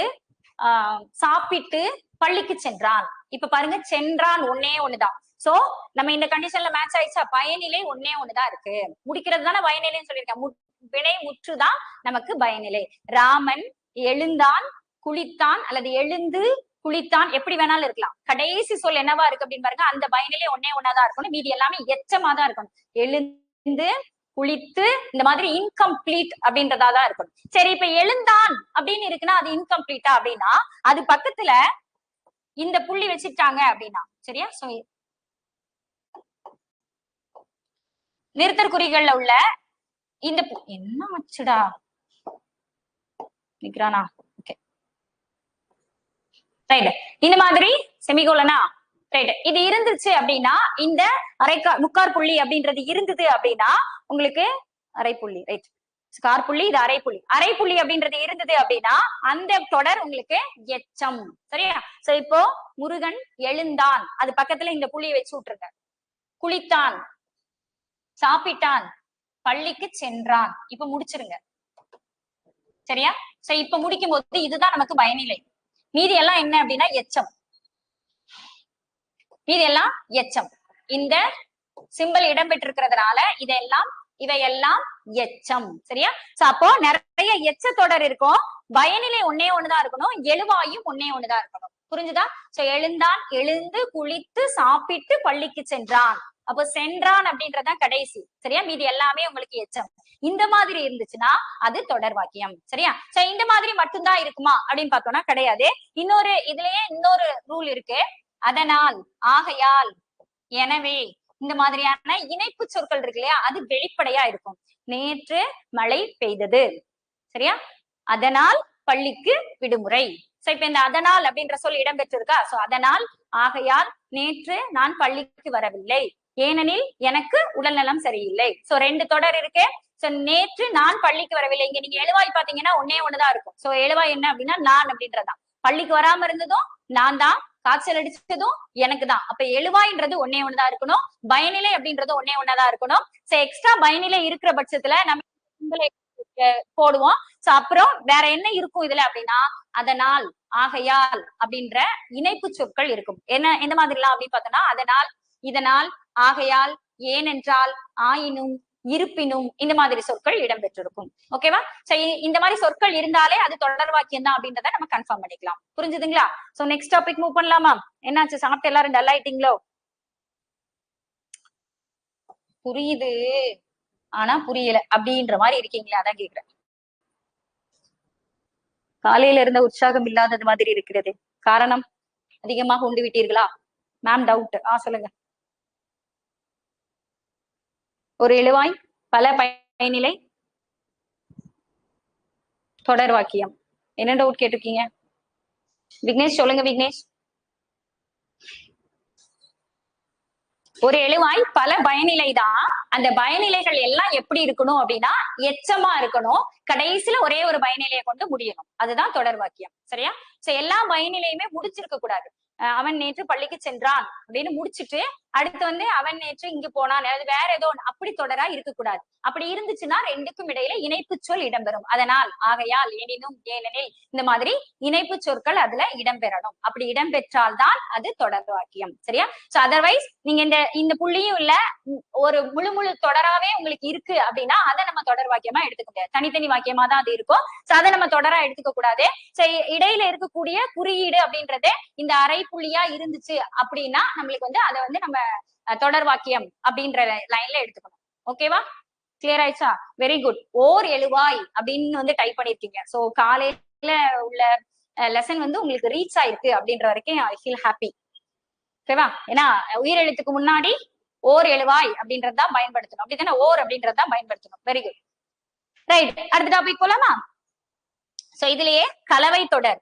சாப்பிட்டு பள்ளிக்கு சென்றான். இப்ப பாருங்க, சென்றான் ஒன்னே ஒண்ணுதான். சோ நம்ம இந்த கண்டிஷன்ல மேட்ச் ஆயிடுச்சா? பயனிலை ஒன்னே ஒண்ணுதான் இருக்கு. முடிக்கிறது தானே பயனிலைன்னு சொல்லியிருக்கேன். வினை முற்றுதான் நமக்கு பயனிலை. ராமன் எழுந்தான், குளித்தான், அல்லது எழுந்து குளித்தான், எப்படி வேணாலும் இருக்கலாம். கடைசி சொல் என்னவா இருக்கு அப்படின்னு பாருங்க, அந்த பயனிலை ஒன்னே ஒன்னாதான் இருக்கணும். மீதி எல்லாமே எச்சமாதான் இருக்கணும். எழுந்து, குளித்து, இந்த மாதிரி இன்கம்ப்ளீட் அப்படின்றதாதான் இருக்கணும். சரி, இப்ப எழுந்தான் அப்படின்னு இருக்குன்னா அது இன்கம்ப்ளீட்டா அப்படின்னா, அது பக்கத்துல இந்த புள்ளி வச்சுட்டாங்க அப்படின்னா, சரியா? சோ நிறுத்தற் குறிகள்ல உள்ள இந்த என்ன வச்சுடா நிக்கிறானா? Okay, right. இந்த மாதிரி செமிகோலனா, ரைட், இது இருந்துச்சு அப்படின்னா, இந்த முக்கார் புள்ளி அப்படின்றது இருந்தது அப்படின்னா உங்களுக்கு அரைப்புள்ளி. ரைட், கார்புள்ளி, இது அரைப்புள்ளி. அரைப்புள்ளி அப்படின்றது இருந்தது அப்படின்னா அந்த தொடர் உங்களுக்கு எச்சம். சரியா? சோ இப்போ முருகன் எழுந்தான், அது பக்கத்துல இந்த புள்ளியை வச்சு விட்டுருங்க. குளித்தான், சாப்பிட்டான், பள்ளிக்கு சென்றான். இப்ப முடிச்சிருங்க. சரியா? சோ இப்ப முடிக்கும் போது இதுதான் நமக்கு பயனிலை. மீதி எல்லாம் என்ன அப்படின்னா எச்சம். மீதி எல்லாம் எச்சம். இந்த சிம்பல் இடம்பெற்றிருக்கிறதுனால இவையெல்லாம் எச்சம். சரியா? சோ அப்போ நிறைய எச்ச தொடர் இருக்கும். பயனிலை ஒன்னே ஒண்ணுதான் இருக்கணும், எழுவாயும் ஒன்னே ஒண்ணுதான் இருக்கணும். புரிஞ்சுதா? சோ எழுந்தான், எழுந்து குளித்து சாப்பிட்டு பள்ளிக்கு சென்றான். அப்போ சென்றான் அப்படின்றதான் கடைசி. சரியா? மீதி எல்லாமே உங்களுக்கு எச்சம். இந்த மாதிரி இருந்துச்சுன்னா அது தொடர் வாக்கியம். சரியா? சோ இந்த மாதிரி மட்டும்தான் இருக்குமா அப்படின்னு பார்த்தோம்னா கிடையாது. இன்னொரு இதுலயே இன்னொரு ரூல் இருக்கு. அதனால், ஆகையால், எனவே, இந்த மாதிரியான இணைப்பு சொற்கள் இருக்கு இல்லையா, அது வெளிப்படையா இருக்கும். நேற்று மழை பெய்தது. சரியா? அதனால் பள்ளிக்கு விடுமுறை. சோ இப்ப இந்த அதனால் அப்படின்ற சொல் இடம்பெற்றிருக்கா? சோ அதனால், ஆகையால், நேற்று நான் பள்ளிக்கு வரவில்லை, ஏனெனில் எனக்கு உடல்நலம் சரியில்லை. சோ 2 தொடர் இருக்கு. சோ நேற்று நான் பள்ளிக்கு வரவில்லை. இங்க நீங்க எழுவாய் பாத்தீங்கன்னா ஒன்னே ஒண்ணுதான் இருக்கும். சோ எழுவாய் என்ன அப்படின்னா நான் அப்படின்றதான். பள்ளிக்கு வராம இருந்ததும் நான் தான், காய்ச்சல் அடிச்சதும் எனக்கு தான். அப்ப எழுவாய்ன்றது ஒன்னே ஒண்ணுதான் இருக்கணும். பயனிலை அப்படின்றது ஒன்னே ஒண்ணாதான் இருக்கணும். சோ எக்ஸ்ட்ரா பயனிலை இருக்கிற பட்சத்துல நம்ம போடுவோம். சோ அப்புறம் வேற என்ன இருக்கும் இதுல அப்படின்னா அதனால், ஆகையால் அப்படின்ற இணைப்பு சொற்கள் இருக்கும். என்ன எந்த மாதிரிலாம் அப்படின்னு பார்த்தோம்னா அதனால், இதனால், ஆகையால், ஏனென்றால், ஆயினும், இருப்பினும், இந்த மாதிரி சொற்கள் இடம்பெற்றிருக்கும். ஓகேவா? சோ இந்த மாதிரி சொற்கள் இருந்தாலே அது தொடர் வாக்கியம் தான் அப்படின்றத நம்ம கன்ஃபார்ம் பண்ணிக்கலாம். புரிஞ்சுதுங்களா? சோ நெக்ஸ்ட் டாபிக் மூவ் பண்ணலாமா? என்னாச்சு, சாப்பிட்டு எல்லாரும் டல் ஆயிட்டீங்களோ? புரியுது ஆனா புரியல அப்படின்ற மாதிரி இருக்கீங்களா? அதான் கேக்குறேன். காலையில இருந்த உற்சாகம் இல்லாதது மாதிரி இருக்கிறது. காரணம், அதிகமாக உண்டு விட்டீர்களா? Ma'am doubt. சொல்லுங்க. ஒரு எழுவாய், பல பயனிலை, தொடர் வாக்கியம். என்ன டவுட் கேட்டிருக்கீங்க? விக்னேஷ் சொல்லுங்க. விக்னேஷ், ஒரு எழுவாய் பல பயனிலை தான். அந்த பயனிலைகள் எல்லாம் எப்படி இருக்கணும் அப்படின்னா எச்சமா இருக்கணும். கடைசியில ஒரே ஒரு பயனிலையை கொண்டு முடியணும். அதுதான் தொடர் வாக்கியம். சரியா? சோ எல்லா பயனிலையுமே முடிச்சிருக்க கூடாது. அவன் நேற்று பள்ளிக்கு சென்றான் அப்படின்னு முடிச்சுட்டு அடுத்து வந்து அவன் நேற்று இங்கு போனான், அது வேற ஏதோ அப்படி தொடரா இருக்கக்கூடாது. அப்படி இருந்துச்சுன்னா ரெண்டுக்கும் இடையில இணைப்பு சொல் இடம்பெறும். அதனால், ஆகையால், எனினும், ஏனெனில், இந்த மாதிரி இணைப்பு சொற்கள் அதுல இடம்பெறணும். அப்படி இடம்பெற்றால் தான் அது தொடர் வாக்கியம். சரியா? சோ அதர்வைஸ் நீங்க இந்த புள்ளியும் இல்ல ஒரு முழு தொடராவே உங்களுக்கு இருக்கு அப்படின்னா அதை நம்ம தொடர் வாக்கியமா எடுத்துக்க முடியாது. தனித்தனி வாக்கியமா தான் அது இருக்கும். சோ அதை நம்ம தொடரா எடுத்துக்க கூடாது. சோ இடையில இருக்கக்கூடிய குறியீடு அப்படின்றது இந்த அரை புள்ளியா இருந்துச்சு அப்படின்னா நம்மளுக்கு வந்து அதை வந்து நம்ம தொடர் வாக்கியம் அப்படின்ற லைன்ல எடுத்துக்கணும். ஓகேவா? கிளியர் ஆயிடுச்சா? Very good. ஓர் எழுவாய் அப்படின்னு வந்து டைப் பண்ணிருக்கீங்க. சோ காலையில உள்ள லெசன் வந்து உங்களுக்கு ரீச் ஆயிருக்கு அப்படின்ற வரைக்கும் ஐ ஃபீல் ஹாப்பி. ஓகேவா? ஏன்னா உயிரெழுத்துக்கு முன்னாடி ஓர் எழுவாய் அப்படின்றதான் பயன்படுத்தணும். அப்படித்தானே? ஓர் அப்படின்றதான் பயன்படுத்தணும். Very good. ரைட், அடுத்த டாபிக் போலாமா? சோ இதுலயே கலவை தொடர்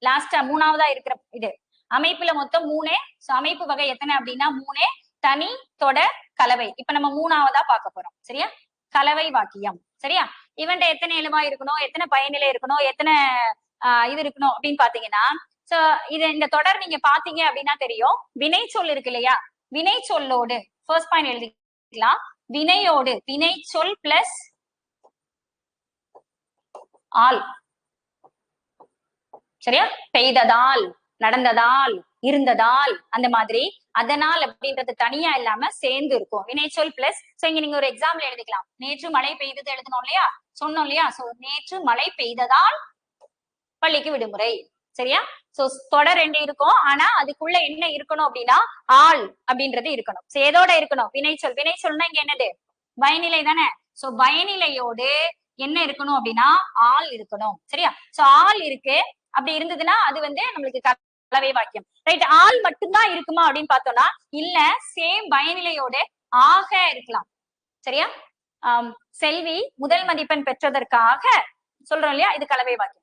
லாஸ்டா மூணாவதா இருக்கிற இது. அமைப்புல மொத்தம் 3. சோ அமைப்பு வகை எத்தனை அப்படின்னா 3. தனி, தொடர், கலவை. இப்ப நம்ம மூணாவதா பார்க்க போறோம். சரியா? கலவை வாக்கியம். சரியா? இவன்ட்ட எத்தனை எழுவாய் இருக்கணும், எத்தனை பயனிலை இருக்கணும், எத்தனை இது இருக்கணும் அப்படின்னு பாத்தீங்கன்னா சோ இது இந்த தொடர் நீங்க பாத்தீங்க அப்படின்னா தெரியும். வினை சொல் இருக்கு இல்லையா? வினை சொல்லோடு ஃபர்ஸ்ட் பாயிண்ட் எழுதிக்கலாம். வினையோடு, வினை சொல் பிளஸ் ஆல். சரியா? பெய்ததால், நடந்ததால், இருந்ததால், அந்த மாதிரி அதனால் அப்படின்றது தனியா இல்லாம சேர்ந்து இருக்கும். வினைச்சொல் பிளஸ். சோ இங்க நீங்க ஒரு எக்ஸாம்பிள் எழுதிக்கலாம். நேற்று மழை பெய்தது எழுதணும் இல்லையா? சொன்னோம் இல்லையா? சோ நேற்று மழை பெய்ததால் பள்ளிக்கு விடுமுறை. சரியா? சோ தொடர் 2 இருக்கும். ஆனா அதுக்குள்ள என்ன இருக்கணும் அப்படின்னா ஆள் அப்படின்றது இருக்கணும். சோ எதோட இருக்கணும்? வினைச்சொல். வினைச்சொல்னா இங்க என்னது? பயனிலை தானே? சோ பயனிலையோடு என்ன இருக்கணும் அப்படின்னா ஆள் இருக்கணும். சரியா? சோ ஆள் இருக்கு. அப்படி இருந்ததுன்னா அது வந்து நம்மளுக்கு கலவை வாக்கியம். ரைட். ஆள் மட்டும்தான் இருக்குமா அப்படின்னு பார்த்தோம்னா இல்ல, சேம் பயனிலையோட ஆக இருக்கலாம். சரியா? செல்வி முதல் மதிப்பெண் பெற்றதற்காக சொல்றோம் இல்லையா? இது கலவை வாக்கியம்.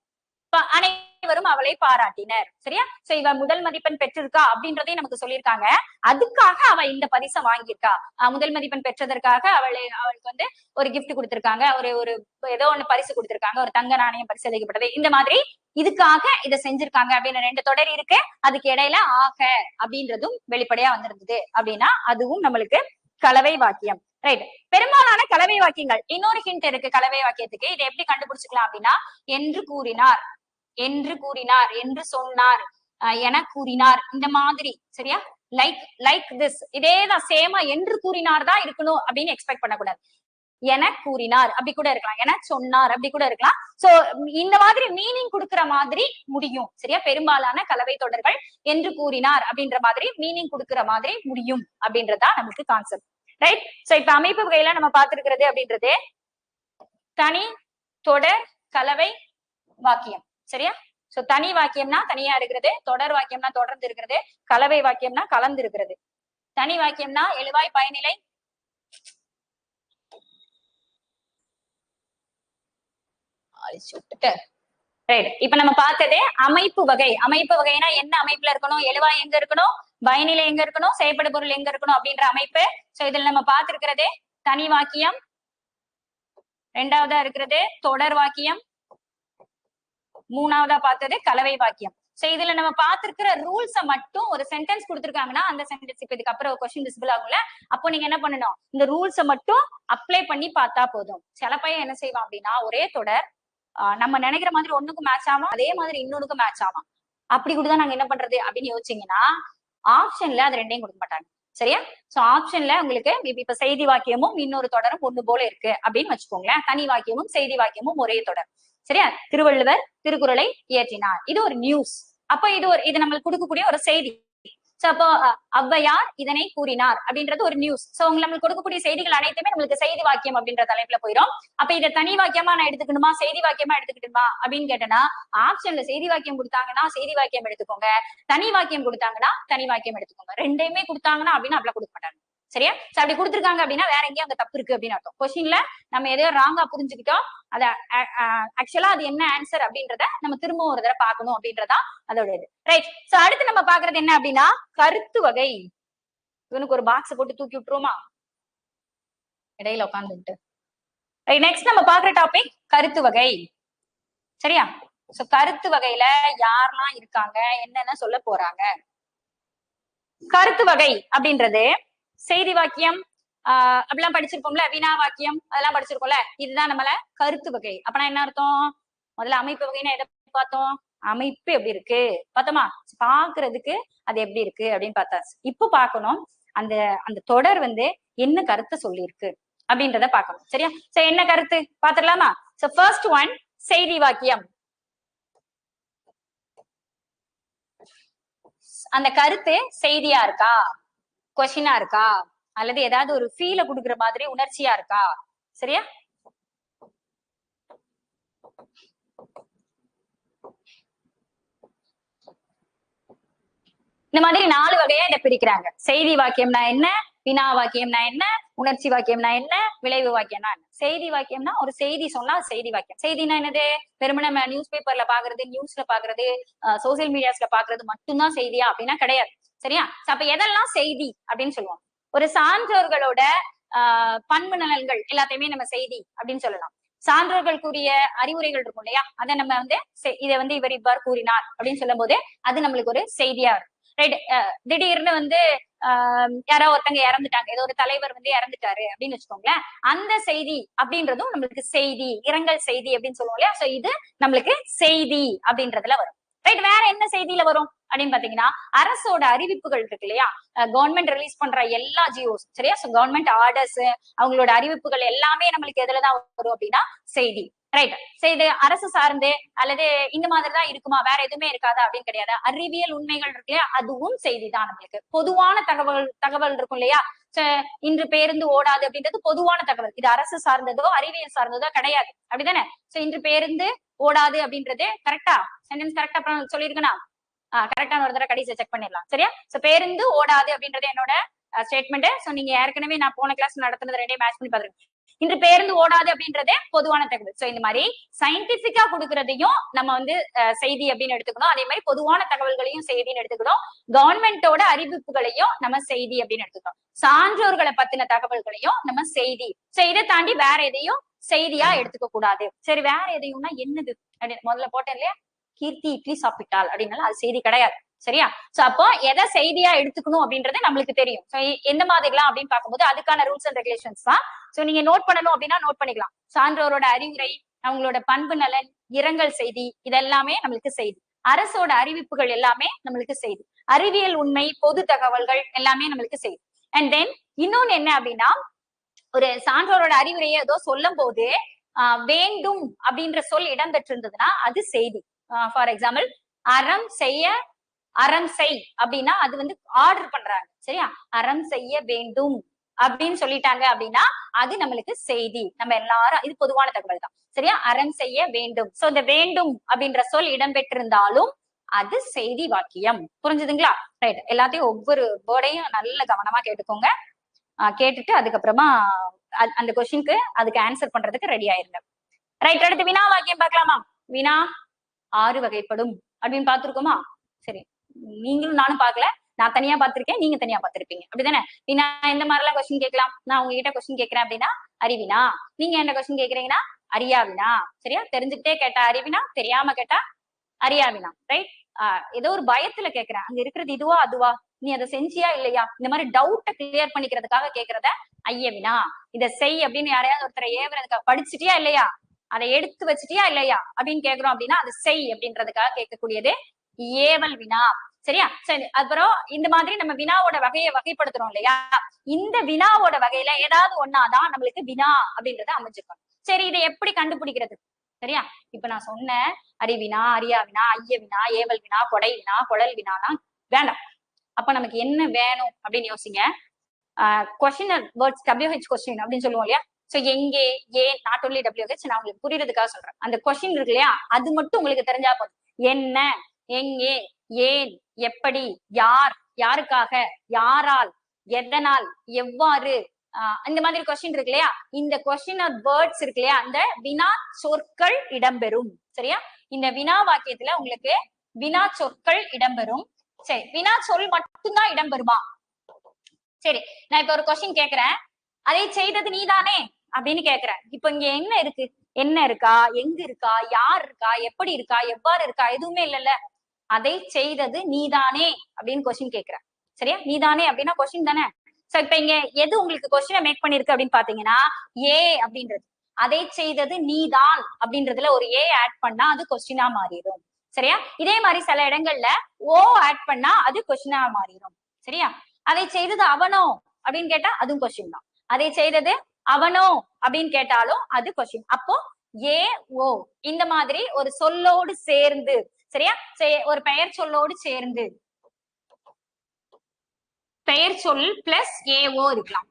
அனைவரும் அவளை பாராட்டினர். சரியா? சோ இவ முதல் மதிப்பெண் பெற்றிருக்கா அப்படின்றதையும் நமக்கு சொல்லியிருக்காங்க. அதுக்காக அவ இந்த பரிசை வாங்கியிருக்கா. முதல் மதிப்பெண் பெற்றதற்காக அவளுக்கு வந்து ஒரு கிஃப்ட் கொடுத்திருக்காங்க, ஒரு ஏதோ ஒண்ணு பரிசு கொடுத்திருக்காங்க, ஒரு தங்க நாணயம் பரிசளிக்கப்பட்டது. இந்த மாதிரி இதுக்காக இதை செஞ்சிருக்காங்க அப்படின்னு 2 தொடர் இருக்கு. அதுக்கு இடையில ஆக அப்படின்றதும் வெளிப்படையா வந்திருந்தது அப்படின்னா அதுவும் நம்மளுக்கு கலவை வாக்கியம். ரைட். பெரும்பாலான கலவை வாக்கியங்கள் இன்னொரு ஹிண்ட் இருக்கு கலவை வாக்கியத்துக்கு. இதை எப்படி கண்டுபிடிச்சுக்கலாம் அப்படின்னா என்று கூறினார், என்று கூறினார், என்று சொன்னார், என கூறினார், இந்த மாதிரி. சரியா? Like this. இதேதான் சேமா என்று கூறினார் தான் இருக்கணும் அப்படின்னு எக்ஸ்பெக்ட் பண்ணக்கூடாது. என கூறினார் அப்படி கூட இருக்கலாம், என சொன்னார் அப்படி கூட இருக்கலாம். சோ இந்த மாதிரி மீனிங் கொடுக்கிற மாதிரி முடியும். சரியா, பெரும்பாலான கலவை தொடர்கள் என்று கூறினார் அப்படின்ற மாதிரி மீனிங் கொடுக்கிற மாதிரி முடியும் அப்படின்றதா நமக்கு கான்செப்ட். ரைட். சோ இப்ப அமைப்பு வகையில நம்ம பார்த்திருக்கிறது அப்படின்றது தனி, தொடர், கலவை, வாக்கியம். சரியா. சோ தனி வாக்கியம்னா தனியா இருக்கிறது, தொடர் வாக்கியம்னா தொடர்ந்து இருக்கிறது, கலவை வாக்கியம்னா கலந்து இருக்கிறது. தனி வாக்கியம்னா எழுவாய் பயனிலை, இப்ப நம்ம பார்த்ததே அமைப்பு வகை. அமைப்பு வகைனா என்ன அமைப்புல இருக்கணும், எழுவாய் எங்க இருக்கணும், பயனிலை எங்க இருக்கணும், செயற்படு பொருள் எங்க இருக்கணும் அப்படின்ற அமைப்பு. சோ இதுல நம்ம பார்த்திருக்கிறதே தனி வாக்கியம், ரெண்டாவதா இருக்கிறது தொடர் வாக்கியம், மூணாவதா பார்த்தது கலவை வாக்கியம். சோ இதுல நம்ம பார்த்திருக்கிற ரூல்ஸ மட்டும் ஒரு சென்டென்ஸ் கொடுத்திருக்காங்கன்னா அந்த சென்டென்ஸ் இப்ப இதுக்கு அப்புறம் கொஸ்டின் விசிபிள் ஆகும்ல, அப்போ நீங்க என்ன பண்ணணும், இந்த ரூல்ஸ மட்டும் அப்ளை பண்ணி பார்த்தா போதும். சில பையன் என்ன செய்வான் அப்படின்னா ஒரே தொடர் நம்ம நினைக்கிற மாதிரி ஒண்ணுக்கும் மேட்ச் ஆகும், அதே மாதிரி இன்னொன்னுக்கும் மேட்ச் ஆகும். அப்படி கூட நாங்க என்ன பண்றது அப்படின்னு யோசிச்சீங்கன்னா ஆப்ஷன்ல அது ரெண்டையும் கொடுக்க மாட்டாங்க. சரியா. சோ ஆப்ஷன்ல உங்களுக்கு இப்ப செய்தி வாக்கியமும் இன்னொரு தொடரும் ஒண்ணு போல இருக்கு அப்படின்னு வச்சுக்கோங்களேன். தனி வாக்கியமும் செய்தி வாக்கியமும் ஒரே தொடர். சரியா. திருவள்ளுவர் திருக்குறளை இயற்றினார், இது ஒரு நியூஸ். அப்ப இது நம்மளுக்கு கொடுக்கக்கூடிய ஒரு செய்தி. சோ அப்போ ஔவையார் இதனை கூறினார் அப்படின்றது ஒரு நியூஸ். சோ நம்மளுக்கு கொடுக்கக்கூடிய செய்திகள் அனைத்துமே நம்மளுக்கு செய்தி வாக்கியம் அப்படின்ற தலைப்புல போயிடும். அப்ப இதை தனி வாக்கியமா நான் எடுத்துக்கணுமா செய்தி வாக்கியமா எடுத்துக்கிட்டுமா அப்படின்னு கேட்டேன்னா ஆப்ஷன்ல செய்தி வாக்கியம் கொடுத்தாங்கன்னா செய்தி வாக்கியம் எடுத்துக்கோங்க, தனி வாக்கியம் கொடுத்தாங்கன்னா தனி வாக்கியம் எடுத்துக்கோங்க. ரெண்டையுமே கொடுத்தாங்கன்னா அப்படின்னு அப்படி கொடுக்க மாட்டாங்க. சரியா. சோ அப்படி கொடுத்துருக்காங்க அப்படின்னா வேற எங்கேயும் அங்க தப்பு இருக்கு அப்படின்னு அர்த்தம். கொஸ்டின்ல நம்ம எதையோ ராங்கா புரிஞ்சுக்கிட்டோம், அத ஆக்சுவலா அது என்ன ஆன்சர் அப்படின்றத நம்ம திரும்பவும் ஒரு தடவை பார்க்கணும் அப்படின்றதா அதோட இது. ரைட். சோ அடுத்து நம்ம பாக்குறது என்ன அப்படின்னா கருத்து வகை. இவனுக்கு ஒரு பாக்ஸ் போட்டு தூக்கி விட்டுருவோமா இடையில உட்காந்துட்டு. நெக்ஸ்ட் நம்ம பாக்குற டாபிக் கருத்து வகை. சரியா. சோ கருத்து வகையில யாரெல்லாம் இருக்காங்க, என்னென்ன சொல்ல போறாங்க. கருத்து வகை அப்படின்றது செய்தி வாக்கியம் அப்படிலாம் படிச்சிருப்போம்ல, வினா வாக்கியம் அதெல்லாம் படிச்சிருக்கோம்ல, இதுதான் நம்மள கருத்து வகை. அப்பனா என்ன அர்த்தம், முதல்ல அமைப்பு வகைன்னா எதை பார்த்தோம், அமைப்பு எப்படி இருக்கு பார்த்தோமா, பாக்குறதுக்கு அது எப்படி இருக்கு அப்படின்னு பார்த்தாச்சு. இப்ப பார்க்கணும் அந்த அந்த தொடர் என்ன கருத்தை சொல்லியிருக்கு அப்படின்றத பார்க்கணும். சரியா. சோ என்ன கருத்து பாத்துடலாமா. சோ ஃபர்ஸ்ட் ஒன் செய்தி வாக்கியம். அந்த கருத்து செய்தியா இருக்கா, கொஸ்டினா இருக்கா, அல்லது ஏதாவது ஒரு ஃபீல குடுக்குற மாதிரி உணர்ச்சியா இருக்கா. சரியா. இந்த மாதிரி 4 வகையா இதை பிரிக்கிறாங்க. செய்தி வாக்கியம்னா என்ன, வினா வாக்கியம்னா என்ன, உணர்ச்சி வாக்கியம்னா என்ன, விளைவு வாக்கியம்னா என்ன. செய்தி வாக்கியம்னா ஒரு செய்தி சொன்னா செய்தி வாக்கியம். செய்தினா என்னது, வெறுமனே நம்ம நியூஸ் பேப்பர்ல பாக்குறது, நியூஸ்ல பாக்குறது, சோசியல் மீடியாஸ்ல பாக்குறது மட்டும்தான் செய்தியா அப்படின்னா கிடையாது. சரியா. அப்ப எதெல்லாம் செய்தி அப்படின்னு சொல்லுவோம், ஒரு சான்றோர்களோட பண்பு நலன்கள் எல்லாத்தையுமே நம்ம செய்தி அப்படின்னு சொல்லலாம். சான்றோர்களுக்குரிய அறிவுரைகள் இருக்கும் இல்லையா, அதை நம்ம இதை இவர் இவ்வாறு கூறினார் அப்படின்னு சொல்லும் போது அது நம்மளுக்கு ஒரு செய்தியா இருக்கும். ரைட். திடீர்னு யாரோ ஒருத்தங்க இறந்துட்டாங்க, ஏதோ ஒரு தலைவர் இறந்துட்டாரு அப்படின்னு வச்சுக்கோங்களேன், அந்த செய்தி அப்படின்றதும் நம்மளுக்கு செய்தி, இரங்கல் செய்தி அப்படின்னு சொல்லுவோம் இல்லையா. சோ இது நம்மளுக்கு செய்தி அப்படின்றதுல வரும். ரைட். வேற என்ன செய்தியில வரும் அப்படின்னு பாத்தீங்கன்னா அரசோட அறிவிப்புகள் இருக்கு இல்லையா, கவர்மெண்ட் ரிலீஸ் பண்ற எல்லா ஜியோஸ். சரியா. சோ கவர்மெண்ட் ஆர்டர்ஸ், அவங்களோட அறிவிப்புகள் எல்லாமே நம்மளுக்கு எதுலதான் வரும் அப்படின்னா செய்தி. ரைட். இது அரசு சார்ந்து அல்லது இந்த மாதிரிதான் இருக்குமா, வேற எதுவுமே இருக்காதா அப்படின்னு கிடையாது. அறிவியல் உண்மைகள் இருக்கு இல்லையா, அதுவும் செய்தி தான். நம்மளுக்கு பொதுவான தகவல் இருக்கும் இல்லையா, இன்று பேருந்து ஓடாது அப்படின்றது பொதுவான தகவல். இது அரசு சார்ந்ததோ அறிவியல் சார்ந்ததோ கிடையாது, அப்படிதானே. சோ இன்று பேருந்து ஓடாது அப்படின்றது கரெக்டா, சென்டென்ஸ் கரெக்டா சொல்லிருக்கனா, கரெக்டான ஒரு தடவை கடைசியை செக் பண்ணிடலாம். சரியா. சோ பேருந்து ஓடாது அப்படின்றது என்னோட ஸ்டேட்மெண்ட். சோ நீங்க ஏற்கனவே நான் போன கிளாஸ் நடத்துனது ரெண்டையும் மேட்ச் பண்ணி பாத்துருக்கேன். இன்று பேருந்து ஓடாது அப்படின்றதே பொதுவான தகவல். சோ இந்த மாதிரி சயின்டிபிக்கா கொடுக்கறதையும் நம்ம செய்தி அப்படின்னு எடுத்துக்கணும், அதே மாதிரி பொதுவான தகவல்களையும் செய்தின்னு எடுத்துக்கணும், கவர்மெண்டோட அறிவிப்புகளையும் நம்ம செய்தி அப்படின்னு எடுத்துக்கணும், சான்றோர்களை பத்தின தகவல்களையும் நம்ம செய்தி. சோ இதை தாண்டி வேற எதையும் செய்தியா எடுத்துக்க கூடாது. சரி, வேற எதையும்னா என்னது அப்படின்னு முதல்ல போட்டேன் இல்லையா, கீர்த்தி இட்லி சாப்பிட்டால் அப்படின்னால அது செய்தி கிடையாது. சரியா. சோ அப்போ எதை செய்தியா எடுத்துக்கணும் அப்படின்றது நம்மளுக்கு தெரியும். சோ எந்த மாதிரிலாம் அப்படின்னு பார்க்கும்போது அதுக்கான ரூல்ஸ் அண்ட் ரெகுலேஷன்ஸ் தான். சோ நீங்க நோட் பண்ணணும் அப்படின்னா நோட் பண்ணிக்கலாம். சான்றோரோட அறிவுரை, அவங்களோட பண்பு நலன், இரங்கல் செய்தி, இதெல்லாமே நம்மளுக்கு செய்தி. அரசோட அறிவிப்புகள் எல்லாமே நம்மளுக்கு செய்தி. அறிவியல் உண்மை, பொது தகவல்கள் எல்லாமே நம்மளுக்கு செய்தி. அண்ட் தென் இன்னொன்னு என்ன அப்படின்னா ஒரு சான்றோரோட அறிவுரையை ஏதோ சொல்லும் போது வேண்டும் அப்படின்ற சொல் இடம்பெற்றிருந்ததுன்னா அது செய்தி. ஃபார் எக்ஸாம்பிள், அறம் செய்ய அறம் செய் அப்படின்னா அது வந்து ஆர்டர் பண்றாங்க. சரியா? அறம் செய்ய வேண்டும் அப்படின்னு சொல்லிட்டாங்க அப்படின்னா அது நம்மளுக்கு செய்தி. நம்ம எல்லாரும் இது பொதுவான தகவல் தான். சரியா? அறம் செய்ய வேண்டும். சோ இந்த வேண்டும் அப்படின்ற சொல் இடம்பெற்றிருந்தாலும் அது செய்தி வாக்கியம். புரிஞ்சுதுங்களா? ரைட். எல்லாத்தையும் ஒவ்வொரு வேர்டையும் நல்ல கவனமா கேட்டுக்கோங்க. கேட்டுட்டு அதுக்கப்புறமா அந்த கொஸ்டினுக்கு அதுக்கு ஆன்சர் பண்றதுக்கு ரெடி ஆயிருங்க. ரைட். அடுத்து வினா வாக்கியம் பார்க்கலாமா? வினா 6 வகைப்படும் அப்படின்னு பார்த்திருக்கோமா? சரி, நீங்களும் நானும் பார்க்கல, நான் தனியா பார்த்திருக்கேன், நீங்க தனியா பார்த்திருப்பீங்க. அப்படிதானே? வினா எந்த மாதிரி எல்லாம் கொஸ்டின் கேட்கலாம்? நான் உங்ககிட்ட கொஸ்டின் கேட்கிறேன் அப்படின்னா அறிவினா. நீங்க என்ன கொஸ்டின் கேட்கறீங்கன்னா அறியாவினா. சரியா? தெரிஞ்சுக்கிட்டே கேட்டா அறிவினா, தெரியாம கேட்டா அறியாவினா. ரைட். ஏதோ ஒரு பயத்துல கேட்கிறேன், அங்க இருக்கிறது இதுவா அதுவா, நீ அதை செஞ்சியா இல்லையா, இந்த மாதிரி டவுட்டை கிளியர் பண்ணிக்கிறதுக்காக கேட்கறத ஐயவினா. இதை செய் அப்படின்னு யாரையாவது ஒருத்தரை ஏவுறதுக்காக, படிச்சுட்டியா இல்லையா, அதை எடுத்து வச்சுட்டியா இல்லையா அப்படின்னு கேக்குறோம் அப்படின்னா அது செய் அப்படின்றதுக்காக கேட்கக்கூடியது ஏவல் வினா. சரியா? சரி. அப்புறம் இந்த மாதிரி நம்ம வினாவோட வகையை வகைப்படுத்துறோம் இல்லையா, இந்த வினாவோட வகையில ஏதாவது ஒன்னாதான் நம்மளுக்கு வினா அப்படின்றத அமைஞ்சிருக்கணும். சரி, இதை எப்படி கண்டுபிடிக்கிறது? சரியா? இப்ப நான் சொன்னேன் அறிவினா, அறியாவினா, ஐயவினா, ஏவல் வினா, கொடை வினா, குழல் வினானா வேண்டாம். அப்ப நமக்கு என்ன வேணும் அப்படின்னு யோசிங்க. கொஸ்டின் வேர்ட்ஸ் WH கொஸ்டின் அப்படின்னு சொல்லுவோம் இல்லையா. சோ எங்கே, ஏன், நாட் ஒன்லி WH, நான் உங்களுக்கு புரியறதுக்காக சொல்றேன். அந்த கொஸ்டின் இருக்கு இல்லையா, அது மட்டும் உங்களுக்கு தெரிஞ்சா போதும். என்ன, எங்கே, ஏன், எப்படி, யார், யாருக்காக, யாரால், எதனால், எவ்வாறு, இந்த மாதிரி கொஸ்டின் இருக்கு இல்லையா, இந்த கொஸ்டின் வேர்ட்ஸ் இருக்கு இல்லையா, அந்த வினா சொற்கள் இடம்பெறும். சரியா? இந்த வினா வாக்கியத்துல உங்களுக்கு வினா சொற்கள் இடம்பெறும். சரி, வினா சொல் மட்டும்தான் இடம்பெறுமா? சரி, நான் இப்ப ஒரு கொஸ்டின் கேக்குறேன், அதை செய்தது நீதானே அப்படின்னு கேக்குறேன். இப்ப இங்க என்ன இருக்கு? என்ன இருக்கா, எங்க இருக்கா, யார் இருக்கா, எப்படி இருக்கா, எவ்வாறு இருக்கா, எதுவுமே இல்லைல்ல. அதை செய்தது நீதானே அப்படின்னு கொஸ்டின் கேக்குறேன். சரியா? நீதானே அப்படின்னா கொஸ்டின் தானே. சோ இப்ப இங்க எது உங்களுக்கு கொஸ்டினை மேக் பண்ணிருக்கு அப்படின்னு பாத்தீங்கன்னா ஏ அப்படின்றது. அதை செய்தது நீதான் அப்படின்றதுல ஒரு ஏ ஆட் பண்ணா அது கொஸ்டினா மாறிடும். சரியா? இதே மாதிரி சில இடங்கள்ல ஓ ஆட் பண்ணா அது கொஸ்டினா மாறிடும். சரியா? அதை செய்தது அவனோ அப்படின்னு கேட்டா அதுவும் கொஸ்டின் தான். அதை செய்தது அவனோ அப்படின்னு கேட்டாலும் அது கொஸ்டின். அப்போ ஏ ஓ இந்த மாதிரி ஒரு சொல்லோடு சேர்ந்து, சரியா, ஒரு பெயர் சொல்லோடு சேர்ந்து, பெயர் சொல் பிளஸ் ஏஓ இருக்கலாம்.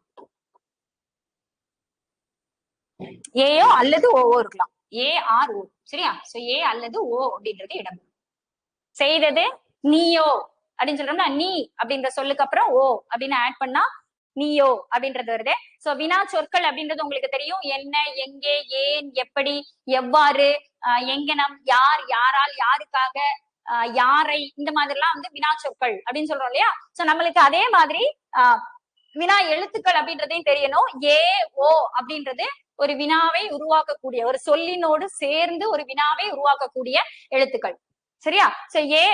ஏயோ அல்லது ஓஓ இருக்கலாம். AR O. சரியா? சோ ஏ அல்லது ஓ அப்படின்றது இடம். செய்தது நீயோ அப்படின்னு சொல்றோம்னா நீ அப்படின்ற சொல்லுக்கு அப்புறம் ஓ அப்படின்னு ஆட் பண்ணா நீயோ அப்படின்றது வருது. சோ வினா சொற்கள் அப்படின்றது உங்களுக்கு தெரியும். என்ன, எங்கே, ஏன், எப்படி, எவ்வாறு, எங்கனம், யார், யாரால், யாருக்காக, யாரை, இந்த மாதிரி எல்லாம் வந்து வினா சொற்கள் அப்படின்னு சொல்றோம் இல்லையா. சோ நம்மளுக்கு அதே மாதிரி வினா எழுத்துக்கள் அப்படின்றதையும் தெரியணும். ஏ ஓ அப்படின்றது ஒரு வினாவை உருவாக்கக்கூடிய, ஒரு சொல்லினோடு சேர்ந்து ஒரு வினாவை உருவாக்கக்கூடிய எழுத்துக்கள். சரியா? சோ ஏ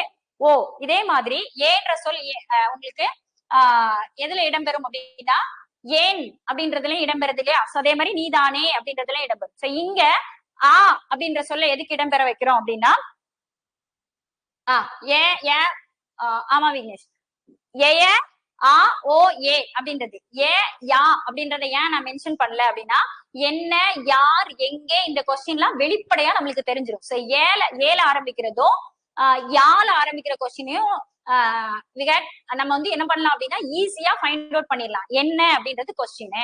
ஓ. இதே மாதிரி ஏன்ற சொல் உங்களுக்கு எதுல இடம்பெறும் அப்படின்னா ஏன் அப்படின்றதுலயும் இடம்பெறது இல்லையா. சோ அதே மாதிரி நீதானே அப்படின்றதுல இடம்பெறும். சோ இங்க அப்படின்ற சொல்ல எதுக்கு இடம்பெற வைக்கிறோம் அப்படின்னா ஏ ஏ ஆமா விக்னேஷ், ஏ ஓ ஏ அப்படின்றது ஏ யா அப்படின்றத ஏன் நான் மென்ஷன் பண்ணல அப்படின்னா என்ன, யார், எங்கே, இந்த கொஸ்டின்லாம் வெளிப்படையா நம்மளுக்கு தெரிஞ்சிடும். சோ ஏல ஆரம்பிக்கிறதும் யால ஆரம்பிக்கிற கொஸ்டினையும் நம்ம வந்து என்ன பண்ணலாம் அப்படின்னா ஈஸியா ஃபைண்ட் அவுட் பண்ணிடலாம். என்ன அப்படின்றது கொஸ்டின்,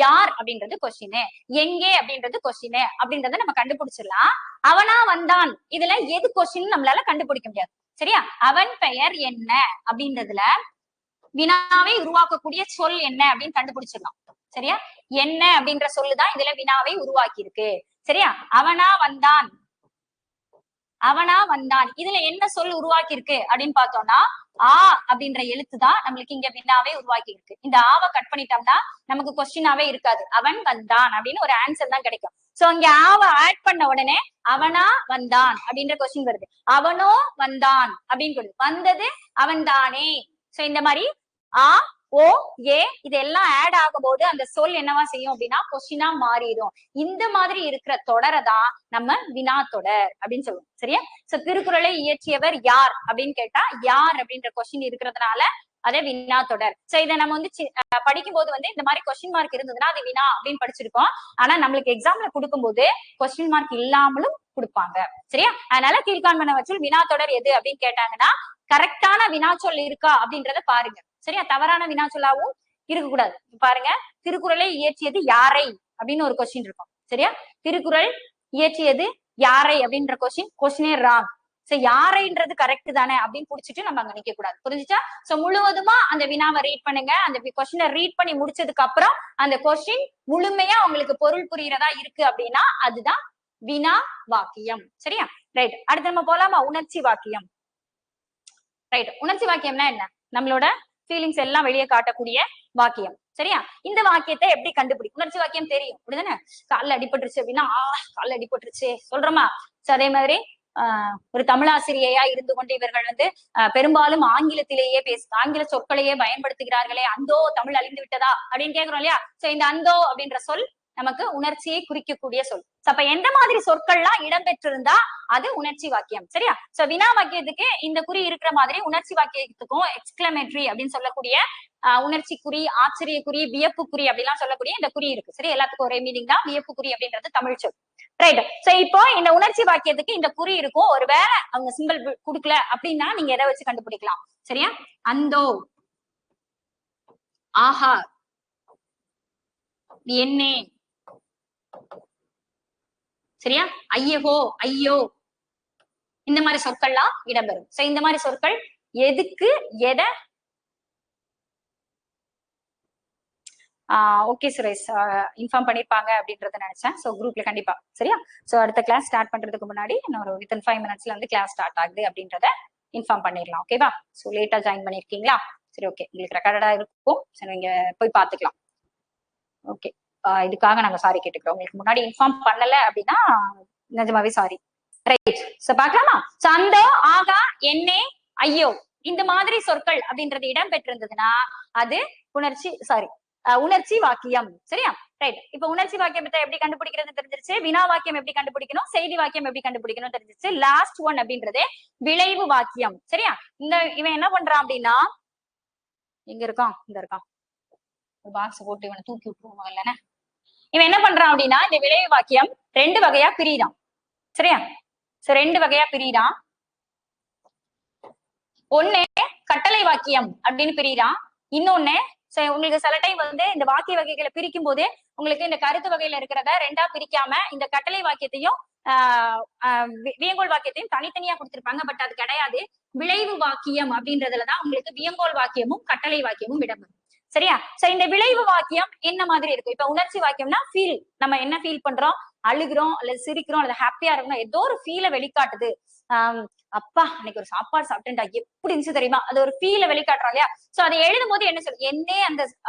யார் அப்படின்றது கொஸ்டின், எங்கே அப்படின்றது கொஸ்டின் அப்படின்றத நம்ம கண்டுபிடிச்சிடலாம். அவனா வந்தான் இதுல எது கொஸ்டின் நம்மளால கண்டுபிடிக்க முடியாது. சரியா? அவன் பெயர் என்ன அப்படின்றதுல வினாவை உருவாக்கக்கூடிய சொல் என்ன அப்படின்னு கண்டுபிடிச்சிடலாம். சரியா? என்ன அப்படின்ற சொல்லுதான் இதுல வினாவை உருவாக்கி இருக்கு. சரியா? அவனா வந்தான், அவனா வந்தான் இதுல என்ன சொல் உருவாக்கி இருக்கு அப்படின்னு பார்த்தோம்னா அப்படின்ற எழுத்து தான் நம்மளுக்கு இங்க வினாவே உருவாக்கி இருக்கு. இந்த ஆவை கட் பண்ணிட்டோம்னா நமக்கு கொஸ்டினாவே இருக்காது. அவன் வந்தான் அப்படின்னு ஒரு ஆன்சர் தான் கிடைக்கும். சோ இங்க ஆவை ஆட் பண்ண உடனே அவனா வந்தான் அப்படின்ற கொஸ்டின் வருது. அவனோ வந்தான் அப்படின்னு வந்தது அவன் தானே. சோ இந்த மாதிரி ஓ ஏ இதெல்லாம் ஆட் ஆகும் போது அந்த சொல் என்னவா செய்யும் அப்படின்னா கொஸ்டினா மாறிடும். இந்த மாதிரி இருக்கிற தொடரை தான் நம்ம வினா தொடர் அப்படின்னு சொல்லுவோம். சரியா? சோ திருக்குறளை இயற்றியவர் யார் அப்படின்னு கேட்டா யார் அப்படின்ற கொஸ்டின் இருக்கிறதுனால அதே வினா தொடர். சோ இதை நம்ம வந்து படிக்கும் போது வந்து இந்த மாதிரி கொஸ்டின் மார்க் இருந்ததுன்னா அது வினா அப்படின்னு படிச்சிருக்கோம். ஆனா நம்மளுக்கு எக்ஸாம்ல கொடுக்கும்போது கொஸ்டின் மார்க் இல்லாமலும் கொடுப்பாங்க. சரியா? அதனால கீழ்காண்பனவற்றில் வினா தொடர் எது அப்படின்னு கேட்டாங்கன்னா கரெக்டான வினாச்சொல் இருக்கா அப்படின்றத பாருங்க. சரியா? தவறான வினாச்சொல்லாவும் இருக்கக்கூடாது. பாருங்க, திருக்குறளை இயற்றியது யாரை அப்படின்னு ஒரு கொஸ்டின் இருக்கும். சரியா? திருக்குறள் இயற்றியது யாரை அப்படின்ற கொஸ்டினே ராங். சோ யாரைன்றது கரெக்ட் தானே அப்படின்னு புடிச்சிட்டு நம்ம அங்க நிக்க கூடாது. புரிஞ்சுச்சா? சோ முழுவதுமா அந்த வினாவை ரீட் பண்ணுங்க. அந்த கொஸ்டினை ரீட் பண்ணி முடிச்சதுக்கு அப்புறம் அந்த கொஸ்டின் முழுமையா உங்களுக்கு பொருள் புரியறதா இருக்கு அப்படின்னா அதுதான் வினா வாக்கியம். சரியா? ரைட். அடுத்து நம்ம போலாமா? உணர்ச்சி வாக்கியம். ரைட். உணர்ச்சி வாக்கியம்னா என்ன? நம்மளோட ஃபீலிங்ஸ் எல்லாம் வெளியே காட்டக்கூடிய வாக்கியம். சரியா? இந்த வாக்கியத்தை எப்படி கண்டுபிடிக்கும்? உணர்ச்சி வாக்கியம் தெரியும் அப்படிதானே? கால்ல அடிபட்டுருச்சு அப்படின்னா கால்ல அடிபட்டுருச்சு சொல்றோமா? அதே மாதிரி ஒரு தமிழாசிரியையா இருந்து கொண்டு இவர்கள் வந்து பெரும்பாலும் ஆங்கிலத்திலேயே ஆங்கில சொற்களையே பயன்படுத்துகிறார்களே, அந்தோ தமிழ் அழிந்து விட்டதா அப்படின்னு கேக்குறோம் இல்லையா? சோ இந்த அந்தோ அப்படின்ற சொல் நமக்கு உணர்ச்சியை குறிக்கக்கூடிய சொல். அப்ப எந்த மாதிரி சொற்கள்லாம் இடம்பெற்றிருந்தா அது உணர்ச்சி வாக்கியம். சரியா? சோ வினா வாக்கியத்துக்கு இந்த குறி இருக்கிற மாதிரி உணர்ச்சி வாக்கியத்துக்கும் எக்ஸ்கிளமேட்டரி அப்படின்னு சொல்லக்கூடிய உணர்ச்சி குறி, ஆச்சரிய குறி, வியப்பு குறி அப்படிலாம் சொல்லக்கூடிய இந்த குறி இருக்கு. சரி? எல்லாத்துக்கும் ஒரே மீனிங் தான். வியப்பு குறி அப்படின்றது தமிழ் சொல். ரைட். சோ இப்போ இந்த உணர்ச்சி வாக்கியத்துக்கு இந்த குறி இருக்கும். ஒருவேளை அவங்க சிம்பிள் குடுக்கல அப்படின்னா நீங்க எதை வச்சு கண்டுபிடிக்கலாம்? சரியா? அந்தோ, ஆஹா, என்னே, சரியா? ஐயகோ, ஐயோ, இந்த மாதிரி சொற்கள்லாம் இடம்பெறும். சோ இந்த மாதிரி சொற்கள் எதுக்கு எதை ஓகே சுரேஷ் இன்ஃபார்ம் பண்ணிருப்பாங்க அப்படின்றத நினைச்சேன். சோ குரூப்ல கண்டிப்பா. சரியா? சோ அடுத்த கிளாஸ் ஸ்டார்ட் பண்றதுக்கு முன்னாடி இன்னொரு வித்தின் 5 மினிட்ஸ்ல வந்து கிளாஸ் ஸ்டார்ட் ஆகுது அப்படின்றத இன்ஃபார்ம் பண்ணிடலாம். ஓகேவா? சோ லேட்டா ஜாயின் பண்ணிருக்கீங்களா? சரி, ஓகே. உங்களுக்கு ரெக்கார்டா இருக்கும். சரி, நீங்க போய் பாத்துக்கலாம். ஓகே. இதுக்காக நாங்க சாரி கேட்டுக்கிறோம். உங்களுக்கு முன்னாடி இன்ஃபார்ம் பண்ணல அப்படின்னா நிஜமாவே சாரி. ரைட். சோ பாக்கலாமா? சோ அந்த, ஆகா, என்னே, ஐயோ இந்த மாதிரி சொற்கள் அப்படின்றது இடம் பெற்றிருந்ததுன்னா அது உணர்ச்சி வாக்கியம். சரியா? ரைட். இப்ப உணர்ச்சி வாக்கியம் எப்படி கண்டுபிடிக்கிறது தெரிஞ்சிருச்சு. வினா வாக்கியம் எப்படி கண்டுபிடிக்கணும், செய்தி வாக்கியம் எப்படி கண்டுபிடிக்கணும் தெரிஞ்சிருச்சு. லாஸ்ட் ஒன் அப்படின்றது விளைவு வாக்கியம். சரியா? இவன் என்ன பண்றான் அப்படின்னா, எங்க இருக்கான்? இந்த இருக்கான். ஒரு பாக்ஸ் போட்டு இவனை தூக்கி விட்டுருவோம் இல்லைன்னா. இவன் என்ன பண்றான் அப்படின்னா இந்த விளைவு வாக்கியம் 2 வகையா பிரிறான். சரியா? சோ 2 வகையா பிரிறான். ஒண்ணு கட்டளை வாக்கியம் அப்படின்னு பிரிறான். இன்னொன்னு உங்களுக்கு சில டைம் வந்து இந்த வாக்கிய வகைகளை பிரிக்கும் போதே உங்களுக்கு இந்த கருத்து வகையில இருக்கிறத 2ஆ பிரிக்காம இந்த கட்டளை வாக்கியத்தையும் வியங்கோல் வாக்கியத்தையும் தனித்தனியா கொடுத்திருப்பாங்க. பட் அது கிடையாது. விளைவு வாக்கியம் அப்படின்றதுலதான் உங்களுக்கு வியங்கோல் வாக்கியமும் கட்டளை வாக்கியமும் இடம்பெறும். சரியா? சோ இந்த விளைவு வாக்கியம் என்ன மாதிரி இருக்கும்? இப்ப உணர்ச்சி வாக்கியம்னா ஃபீல். நம்ம என்ன ஃபீல் பண்றோம்? அழுகிறோம் அல்லது சிரிக்கிறோம் அல்லது ஹாப்பியா இருக்கணும், ஏதோ ஒரு ஃபீலை வெளிக்காட்டுது. அப்பா அன்னைக்கு ஒரு சாப்பாடு சாப்பிட்டேன்டா எப்படி இருந்துச்சு தெரியுமா? அது ஒரு ஃபீலை வெளிக்காட்டுறோம் இல்லையா? சோ அதை எழுதும் போது என்ன சொல்? என்னே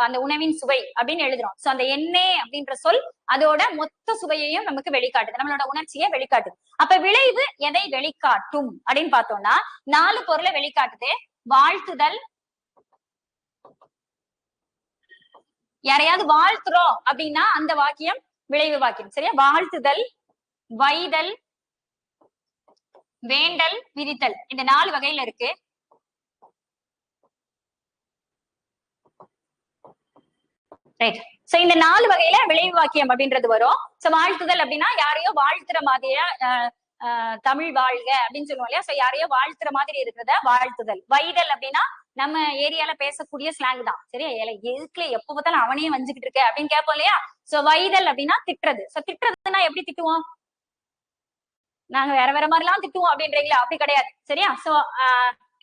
அந்த உணவின் சுவை அப்படின்னு எழுதுறோம். சோ அந்த என்னே அப்படின்ற சொல் அதோட மொத்த சுவையையும் நமக்கு வெளிக்காட்டுது, நம்மளோட உணர்ச்சியை வெளிக்காட்டுது. அப்ப விளைவு எதை வெளிக்காட்டும் அப்படின்னு பார்த்தோம்னா 4 பொருளை வெளிக்காட்டுது. வாழ்த்துதல், யாரையாவது வாழ்த்துறோம் அப்படின்னா அந்த வாக்கியம் விளைவு வாக்கியம். சரியா? வாழ்த்துதல், வைதல், வேண்டல், விதித்தல், இந்த 4 வகையில இருக்கு. ரைட். சோ இந்த 4 வகையில விளைவு வாக்கியம் அப்படின்றது வரும். சோ வாழ்த்துதல் அப்படின்னா யாரையோ வாழ்த்துற மாதிரியா தமிழ் வாழ்க அப்படின்னு சொல்லுவோம் இல்லையா? சோ யாரையோ வாழ்த்துற மாதிரி இருக்கிறத வாழ்த்துதல். வைதல் அப்படின்னா நம்ம ஏரியால பேசக்கூடிய ஸ்லாங் தான். சரியா? எதுக்குல எப்ப பார்த்தாலும் அவனையே வஞ்சுக்கிட்டு இருக்க அப்படின்னு கேட்போம் இல்லையா? சோ வைதல் அப்படின்னா திட்டுறது. சோ திட்டுறதுன்னா எப்படி திட்டுவோம்? நாங்க வேற வேற மாதிரி எல்லாம் திட்டுவோம் அப்படின்றீங்களா? அப்படி கிடையாது. சரியா? சோ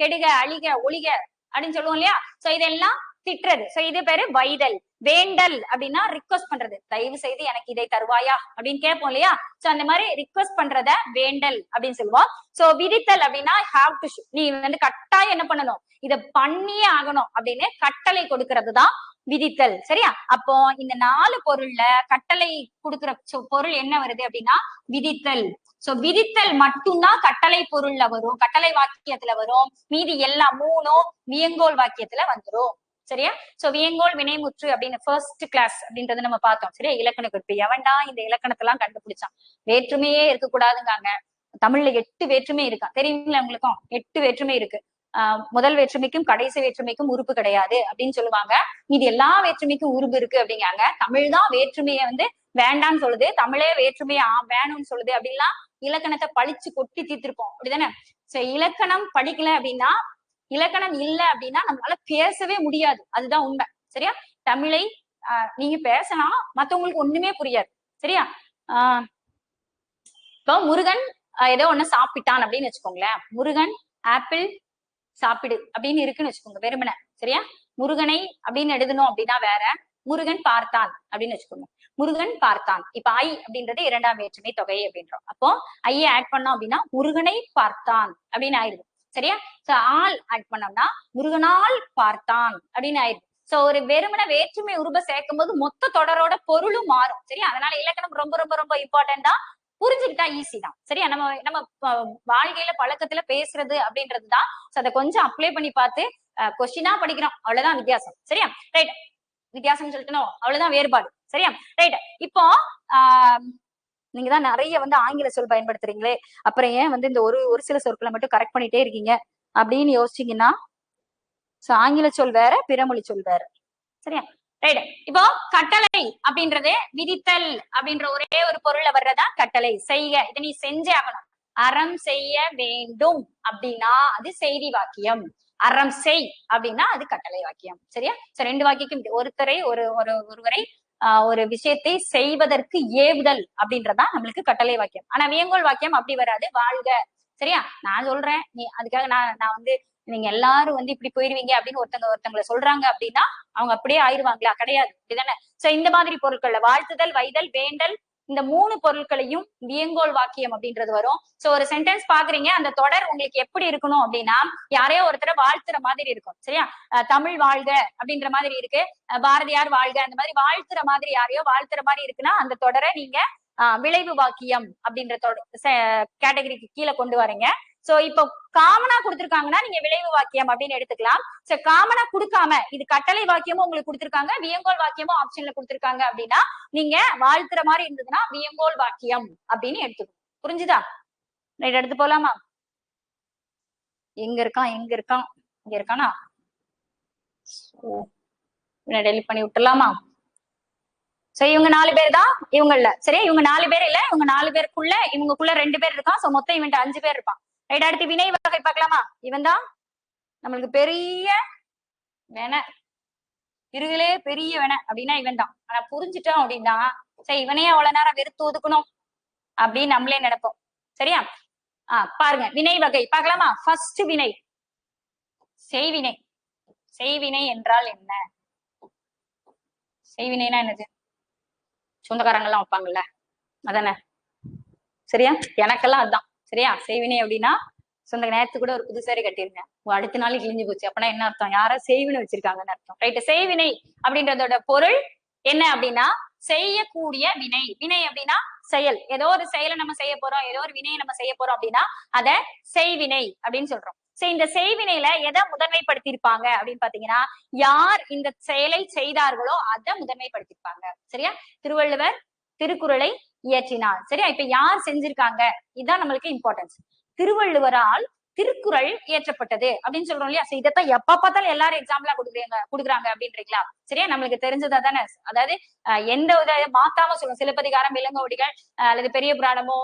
கெடுக, அழிக, ஒளிக அப்படின்னு சொல்லுவோம் இல்லையா? சோ இதெல்லாம் திட்டுறது. சோ இது பேரு வைதல். வேண்டல் அப்படின்னா ரிக்வஸ்ட் பண்றது. தயவு செய்து எனக்கு இதை தருவாயா அப்படின்னு கேட்போம் இல்லையா? சோ அந்த மாதிரி ரிக்வஸ்ட் பண்றத வேண்டல் அப்படின்னு சொல்லுவோம். சோ விதித்தல் அப்படின்னா ஹாவ் டு, நீ வந்து கட்டாயம் என்ன பண்ணணும், இத பண்ணியே ஆகணும் அப்படின்னு கட்டளை கொடுக்கறது தான் விதித்தல். சரியா? அப்போ இந்த 4 பொருள்ல கட்டளை கொடுக்கிற பொருள் என்ன வருது அப்படின்னா விதித்தல். சோ விதித்தல் மட்டும்தான் கட்டளை பொருள்ல வரும், கட்டளை வாக்கியத்துல வரும். மீதி எல்லாம் 3ம் வியங்கோல் வாக்கியத்துல வந்துரும். சரியா? சோ வியங்கோல், வினைமுற்று அப்படின்னு ஃபர்ஸ்ட் கிளாஸ் அப்படின்றத நம்ம பார்த்தோம். சரியா? இலக்கண குறிப்பு. எவன்டா இந்த இலக்கணத்தை எல்லாம் கண்டுபிடிச்சான்? வேற்றுமையே இருக்கக்கூடாதுங்காங்க. தமிழ்ல 8 வேற்றுமை இருக்கா தெரியுங்களா? உங்களுக்கும் 8 வேற்றுமை இருக்கு. முதல் வேற்றுமைக்கும் கடைசி வேற்றுமைக்கும் உறுப்பு கிடையாது அப்படின்னு சொல்லுவாங்க. இது எல்லா வேற்றுமைக்கும் உறுப்பு இருக்கு அப்படிங்காங்க. தமிழ் தான் வேற்றுமையை வந்து வேண்டான்னு சொல்லுது, தமிழே வேற்றுமையை வேணும்னு சொல்லுது அப்படின்லாம் இலக்கணத்தை பழிச்சு கொட்டி தீர்த்திருப்போம் அப்படிதானே. சோ இலக்கணம் படிக்கல அப்படின்னா, இலக்கணம் இல்லை அப்படின்னா நம்மளால பேசவே முடியாது. அதுதான் உண்மை. சரியா? தமிழை நீங்க பேசலாம், மத்தவங்களுக்கு ஒண்ணுமே புரியாது. சரியா? இப்போ முருகன் ஏதோ ஒண்ணு சாப்பிட்டான் அப்படின்னு வச்சுக்கோங்களேன். முருகன் ஆப்பிள் சாப்பிடு அப்படின்னு இருக்குன்னு வச்சுக்கோங்க வெறுமனை. சரியா? முருகனை அப்படின்னு எழுதணும் அப்படின்னா வேற, முருகன் பார்த்தான் அப்படின்னு வச்சுக்கோங்க. முருகன் பார்த்தான். இப்ப ஐ அப்படின்றது இரண்டாம் வேற்றுமை தொகை அப்படின்றோம். அப்போ ஐயை ஆட் பண்ணோம் அப்படின்னா முருகனை பார்த்தான் அப்படின்னு ஆயிடுது. சரியா? சோ ஆள் ஆட் பண்ணோம்னா முருகனால் பார்த்தான் அப்படின்னு ஆயிடுது. சோ ஒரு வெறுமன வேற்றுமை உருவ சேர்க்கும் போது மொத்த தொடரோட பொருளும் மாறும். சரியா? அதனால இலக்கணம் ரொம்ப ரொம்ப ரொம்ப இம்பார்ட்டன்ட் தான். புரிஞ்சுக்கிட்டா ஈஸி தான். சரியா? நம்ம வாழ்க்கையில பழக்கத்துல பேசுறது அப்படின்றதுதான். அதை கொஞ்சம் அப்ளை பண்ணி பார்த்து கொஸ்டினா படிக்கிறோம், அவ்வளவுதான் வித்தியாசம். சரியா? ரைட். வித்தியாசம் சொல்லிட்டணும், அவ்வளவுதான் வேறுபாடு. சரியா? ரைட். இப்போ நீங்க தான் நிறைய வந்து ஆங்கில சொல் பயன்படுத்துறீங்களே, அப்புறம் ஏன் வந்து இந்த ஒரு சில சொற்களை மட்டும் கரெக்ட் பண்ணிட்டே இருக்கீங்க அப்படின்னு யோசிச்சீங்கன்னா, ஆங்கில சொல் வேற, பிறமொழி சொல் வேற. சரியா? ரைட். இப்போ கட்டளை அப்படின்றது விதித்தல் அப்படின்ற ஒரே ஒரு பொருள்ல வர்றதா கட்டளை. செய்க, இதை நீ செஞ்சே ஆகணும். அறம் செய்ய வேண்டும் அப்படின்னா அது செய்தி வாக்கியம். அறம் செய் அப்படின்னா அது கட்டளை வாக்கியம். சரியா? ரெண்டு வாக்கியம். ஒருவரை ஒரு விஷயத்தை செய்வதற்கு ஏவுதல் அப்படின்றதா நம்மளுக்கு கட்டளை வாக்கியம். ஆனா வியங்கோல் வாக்கியம் அப்படி வராது. வாழ்க. சரியா? நான் சொல்றேன், நீ அதுக்காக நான் வந்து நீங்க எல்லாரும் வந்து இப்படி போயிருவீங்க அப்படின்னு ஒருத்தங்களை சொல்றாங்க அப்படின்னா அவங்க அப்படியே ஆயிடுவாங்களா? கிடையாது. அப்படிதானே? சோ இந்த மாதிரி பொருட்கள்ல வாழ்த்துதல், வைதல், வேண்டல், இந்த 3 பொருட்களையும் வியங்கோல் வாக்கியம் அப்படின்றது வரும். சோ ஒரு சென்டென்ஸ் பாக்குறீங்க, அந்த தொடர் உங்களுக்கு எப்படி இருக்கணும் அப்படின்னா, யாரையோ ஒருத்தரை வாழ்த்துற மாதிரி இருக்கும். சரியா? தமிழ் வாழ்க அப்படின்ற மாதிரி இருக்கு, பாரதியார் வாழ்க, அந்த மாதிரி வாழ்த்துற மாதிரி யாரையோ வாழ்த்துற மாதிரி இருக்குன்னா அந்த தொடரை நீங்க விளைவு வாக்கியம் அப்படின்ற கேட்டகரிக்கு கீழே கொண்டு வரீங்க. சோ இப்போ காமனா கொடுத்திருக்காங்கன்னா நீங்க விளைவு வாக்கியம் அப்படின்னு எடுத்துக்கலாம். சோ காமனா கொடுக்காம இது கட்டளை வாக்கியமும் உங்களுக்கு கொடுத்திருக்காங்க, வியங்கோல் வாக்கியமும் ஆப்ஷன்ல கொடுத்திருக்காங்க அப்படின்னா நீங்க வாழ்த்துற மாதிரி இருந்ததுன்னா வியங்கோல் வாக்கியம் அப்படின்னு எடுத்துக்கணும். புரிஞ்சுதா? ரைட். எடுத்து போலாமா? எங்க இருக்கான் இங்க இருக்கானா? டெலிட் பண்ணி விட்டுலாமா? சரி, இவங்க 4 பேர் தான் இவங்கல்ல. சரியா? இவங்க 4 பேர் இல்ல, இவங்க 4 பேருக்குள்ள இவங்களுக்குள்ள 2 பேர் இருக்கான். சோ மொத்தம் இவன்ட்டு 5 பேர் இருப்பான். ரைட். அடுத்து வினை வகை பார்க்கலாமா? இவன் தான் நம்மளுக்கு பெரிய வேண, இருகளே பெரிய வேண அப்படின்னா இவன் தான். ஆனா புரிஞ்சுட்டோம் அப்படின்னா சரி இவனையே அவ்வளவு நேரம் வெறுத்து ஒதுக்கணும் அப்படின்னு நம்மளே நினைப்போம். சரியா? பாருங்க வினை வகை பார்க்கலாமா? ஃபர்ஸ்ட் வினை செய்வினை. செய்வினை என்றால் என்ன? செய்வினைனா என்னது? சொந்தக்காரங்க எல்லாம் வைப்பாங்கல்ல, அதானே? சரியா? எனக்கெல்லாம் அதுதான். சரியா? செய்வினை அப்படின்னா சொந்த நேரத்துக்கு கூட ஒரு புது சேரை கட்டிருங்க, அடுத்த நாள் கிழிஞ்சு போச்சு அப்படின்னா என்ன அர்த்தம்? யாரா செய்வினை வச்சிருக்காங்கன்னு அர்த்தம். ரைட். செய்வினை அப்படின்றதோட பொருள் என்ன அப்படின்னா செய்யக்கூடிய வினை. வினை அப்படின்னா செயல். ஏதோ ஒரு செயலை நம்ம செய்ய போறோம், ஏதோ ஒரு வினையை நம்ம செய்ய போறோம் அப்படின்னா அத செய்வினை அப்படின்னு சொல்றோம். சரி, இந்த செய்வினையில எதை முதன்மைப்படுத்தி இருப்பாங்க அப்படின்னு பாத்தீங்கன்னா, யார் இந்த செயலை செய்தார்களோ அதை முதன்மைப்படுத்திருப்பாங்க. சரியா? திருவள்ளுவர் திருக்குறளை இயற்றினார். சரியா? இப்ப யார் செஞ்சிருக்காங்க, இதுதான் நம்மளுக்கு இம்பார்ட்டன்ஸ். திருவள்ளுவரால் திருக்குறள் இயற்றப்பட்டது அப்படின்னு சொல்றோம் இல்லையா? இதைத்தான் எப்ப பார்த்தாலும் எல்லாரும் எக்ஸாம்பிளா கொடுக்குறாங்க அப்படின்றீங்களா? சரியா? நம்மளுக்கு தெரிஞ்சதா தானே. அதாவது எந்த மாத்தாம சொல்லுவோம். சிலப்பதிகாரம், இளங்கோவடிகள் அல்லது பெரிய புராணமோ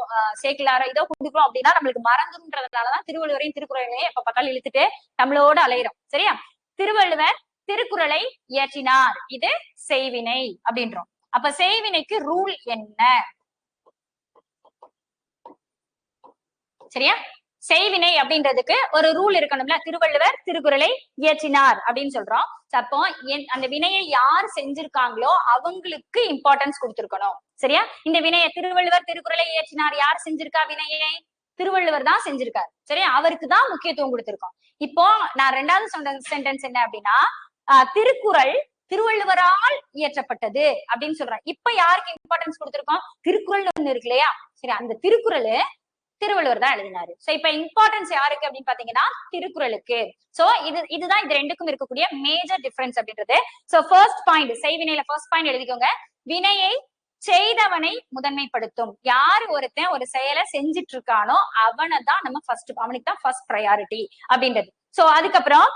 சேக்கிலாரோ இதோ கொடுக்குறோம் அப்படின்னா நம்மளுக்கு மறந்துன்றதுனாலதான் திருவள்ளுவரையும் திருக்குறளையும் எப்ப பார்த்தாலும் இழுத்துட்டு நம்மளோட அலையிறோம். சரியா? திருவள்ளுவர் திருக்குறளை இயற்றினார், இது செய்வினை அப்படின்றோம். அப்ப செய்வினைக்கு ரூல் என்ன? சரியா? செய்வினை அப்படின்றதுக்கு ஒரு ரூல் இருக்கணும்ல. திருவள்ளுவர் திருக்குறளை இயற்றினார் அப்படின்னு சொல்றோம். அப்போ அந்த வினையை யார் செஞ்சிருக்காங்களோ அவங்களுக்கு இம்பார்ட்டன்ஸ் கொடுத்திருக்கணும். சரியா? இந்த வினையை திருவள்ளுவர் திருக்குறளை இயற்றினார், யார் செஞ்சிருக்கா வினையை? திருவள்ளுவர் தான் செஞ்சிருக்காரு. சரியா? அவருக்கு தான் முக்கியத்துவம் கொடுத்திருக்கோம். இப்போ நான் ரெண்டாவது சொன்ன சென்டென்ஸ் என்ன அப்படின்னா, திருக்குறள் திருவள்ளுவரால் இயற்றப்பட்டது அப்படின்னு சொல்றேன். இப்ப யாருக்கு இம்பார்ட்டன்ஸ் கொடுத்திருக்கோம்? திருக்குறள் ஒண்ணு இருக்கு இல்லையா? சரி, அந்த திருக்குறள் திருவள்ளுவர் தான் எழுதினாரு. சோ இப்ப இம்பார்ட்டன்ஸ் யாருக்கு அப்படின்னு பாத்தீங்கன்னா திருக்குறளுக்கு. சோ இதுதான் இது ரெண்டுக்கும் இருக்கக்கூடிய மேஜர் டிஃபரன்ஸ் அப்படின்றது. சோ ஃபர்ஸ்ட் பாயிண்ட், செய்வினையில ஃபர்ஸ்ட் பாயிண்ட் எழுதிக்கோங்க. வினையை செய்தவனை முதன்மைப்படுத்தும். யாரு ஒருத்தன் ஒரு செயலை செஞ்சிட்டு இருக்கானோ அவனை தான் நம்ம ஃபர்ஸ்ட், அவனுக்கு தான் ஃபர்ஸ்ட் ப்ரையாரிட்டி அப்படின்றது. சோ அதுக்கப்புறம்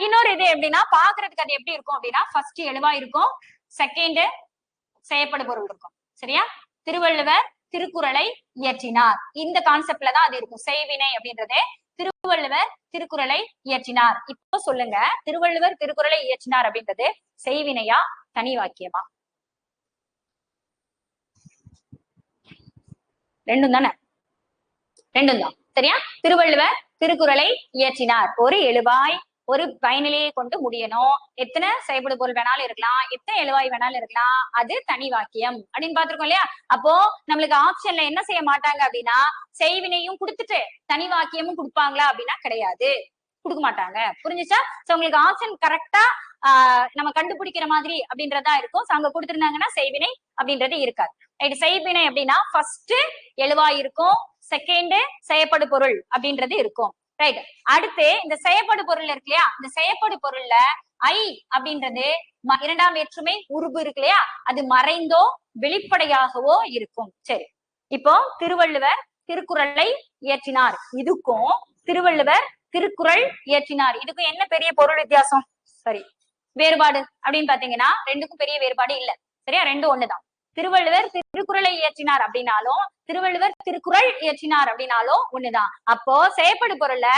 இன்னொரு இது எப்படின்னா பாக்குறதுக்கு அது எப்படி இருக்கும் அப்படின்னா ஃபர்ஸ்ட் எழுவா இருக்கும், செகண்ட் செய்யப்படு பொருள் இருக்கும். சரியா? திருவள்ளுவர் திருக்குறளை இயற்றினார், இந்த கான்செப்ட்ல தான் அது இருக்கும். செய்வினை அப்படின்றது திருவள்ளுவர் திருக்குறளை இயற்றினார். இப்போ சொல்லுங்க, திருவள்ளுவர் திருக்குறளை இயற்றினார் அப்படின்றது செய்வினையா தனி வாக்கியமா? ரெண்டும் தானே, ரெண்டும் தான். சரியா? திருவள்ளுவர் திருக்குறளை இயற்றினார், ஒரு எழுவாய் ஒரு பயனிலையை கொண்டு முடியணும். எத்தனை செயல்படு பொருள் வேணாலும் இருக்கலாம், எத்தனை எழுவாய் வேணாலும் இருக்கலாம், அது தனி வாக்கியம் அப்படின்னு பாத்துருக்கோம் இல்லையா? அப்போ நம்மளுக்கு ஆப்ஷன்ல என்ன செய்ய மாட்டாங்க அப்படின்னா செய்வினையும் கொடுத்துட்டு தனி வாக்கியமும் கொடுப்பாங்களா அப்படின்னா கிடையாது, கொடுக்க மாட்டாங்க. புரிஞ்சுச்சா? சோ உங்களுக்கு ஆப்ஷன் கரெக்டா நம்ம கண்டுபிடிக்கிற மாதிரி அப்படின்றதா இருக்கும். அங்க கொடுத்திருந்தாங்கன்னா செய்வினை அப்படின்றது இருக்காது. ரைட்? செய்வினை அப்படின்னா ஃபர்ஸ்ட் எழுவாய் இருக்கும், செகண்ட் செய்யப்படு பொருள் அப்படின்றது இருக்கும். ரைட்? அடுத்து இந்த செய்யப்படு பொருள் இருக்கு இல்லையா, இந்த செய்யப்படு பொருள்ல ஐ அப்படின்றது இரண்டாம் வேற்றுமை உருபு இருக்கு இல்லையா, அது மறைந்தோ வெளிப்படையாகவோ இருக்கும். சரி, இப்போ திருவள்ளுவர் திருக்குறளை இயற்றினார், இதுக்கும் திருவள்ளுவர் திருக்குறள் இயற்றினார் இதுக்கும் என்ன பெரிய பொருள் வித்தியாசம், சரி வேறுபாடு அப்படின்னு பாத்தீங்கன்னா ரெண்டுக்கும் பெரிய வேறுபாடு இல்ல. சரியா? ரெண்டும் ஒண்ணுதான். திருவள்ளுவர் திருக்குறளை இயற்றினார் அப்படின்னாலும் திருவள்ளுவர் திருக்குறள் இயற்றினார் அப்படின்னாலும் ஒண்ணுதான். அப்போ செயற்படு பொருள்ல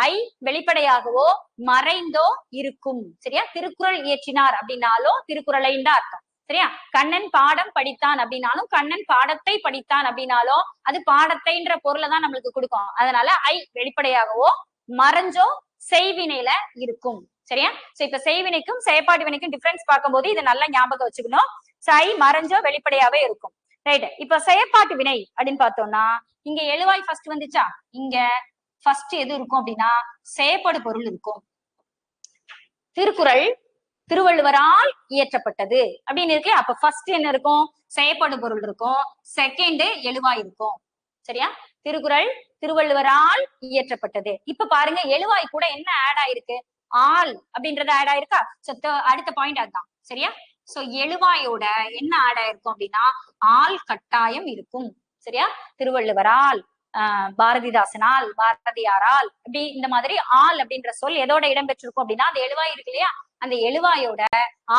ஐ வெளிப்படையாகவோ மறைந்தோ இருக்கும். சரியா? திருக்குறள் இயற்றினார் அப்படின்னாலும் திருக்குறளைன்னு தான் அர்த்தம். சரியா? கண்ணன் பாடம் படித்தான் அப்படின்னாலும் கண்ணன் பாடத்தை படித்தான் அப்படின்னாலும் அது பாடத்தைன்ற பொருளை தான் நம்மளுக்கு கொடுக்கும். அதனால ஐ வெளிப்படையாகவோ மறைஞ்சோ செய்வினையில இருக்கும். சரியா? சோ இப்ப செய்வினைக்கும் செயற்பாட்டு வினைக்கும் டிஃபரன்ஸ் பார்க்கும்போது இதை நல்லா ஞாபகம் வச்சுக்கணும். ஐ மறைஞ்சோ வெளிப்படையாவே இருக்கும். ரைட்? இப்ப செயற்பாட்டு வினை அப்படின்னு பார்த்தோம்னா இங்க எழுவாய் ஃபர்ஸ்ட் வந்துச்சா, இங்க ஃபர்ஸ்ட் எது இருக்கும் அப்படின்னா செயற்படு பொருள் இருக்கும். திருக்குறள் திருவள்ளுவரால் இயற்றப்பட்டது அப்படின்னு இருக்கு. அப்ப ஃபர்ஸ்ட் என்ன இருக்கும்? செயற்படு பொருள் இருக்கும், செகண்ட் எழுவாய் இருக்கும். சரியா? திருக்குறள் திருவள்ளுவரால் இயற்றப்பட்டது. இப்ப பாருங்க எழுவாய் கூட என்ன ஆட் ஆயிருக்கு, ஆல் அப்படின்றது ஆட் ஆயிருக்கா. அடுத்த பாயிண்ட் அதுதான். சரியா? சோ எழுவாயோட என்ன ஆட் ஆயிருக்கும் அப்படின்னா ஆல் கட்டாயம் இருக்கும். சரியா? திருவள்ளுவரால், பாரதிதாசனால், பாரதியாரால், இப்படி இந்த மாதிரி ஆல் அப்படின்ற சொல் எதோட இடம் பெற்றிருக்கும் அப்படின்னா அந்த எழுவாய் இருக்கு இல்லையா, அந்த எழுவாயோட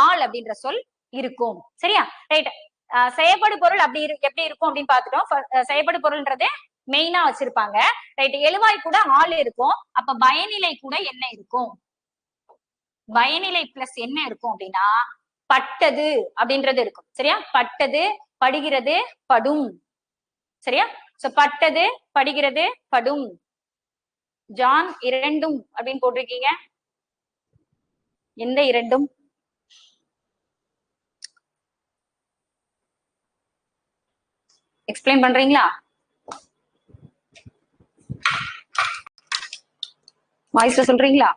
ஆல் அப்படின்ற சொல் இருக்கும். சரியா? ரைட்? செயற்படு பொருள் அப்படி எப்படி இருக்கும் அப்படின்னு பாத்துட்டோம். செயற்படு பொருள்ன்றது மெயினா வச்சிருப்பாங்க. ரைட்? எழுவாய் கூட ஆள் இருக்கும். அப்ப பயனிலை கூட என்ன இருக்கும், பயனிலை பிளஸ் என்ன இருக்கும் அப்படின்னா பட்டது அப்படின்றது இருக்கும். சரியா? பட்டது படுகிறது படும். சரியா? சோ பட்டது படுகிறது படும். ஜான் இரண்டும் அப்படின்னு போட்டிருக்கீங்க, எந்த இரண்டும்? எக்ஸ்பிளைன் பண்றீங்களா? வாய்ஸ்ல சொல்றீங்களா?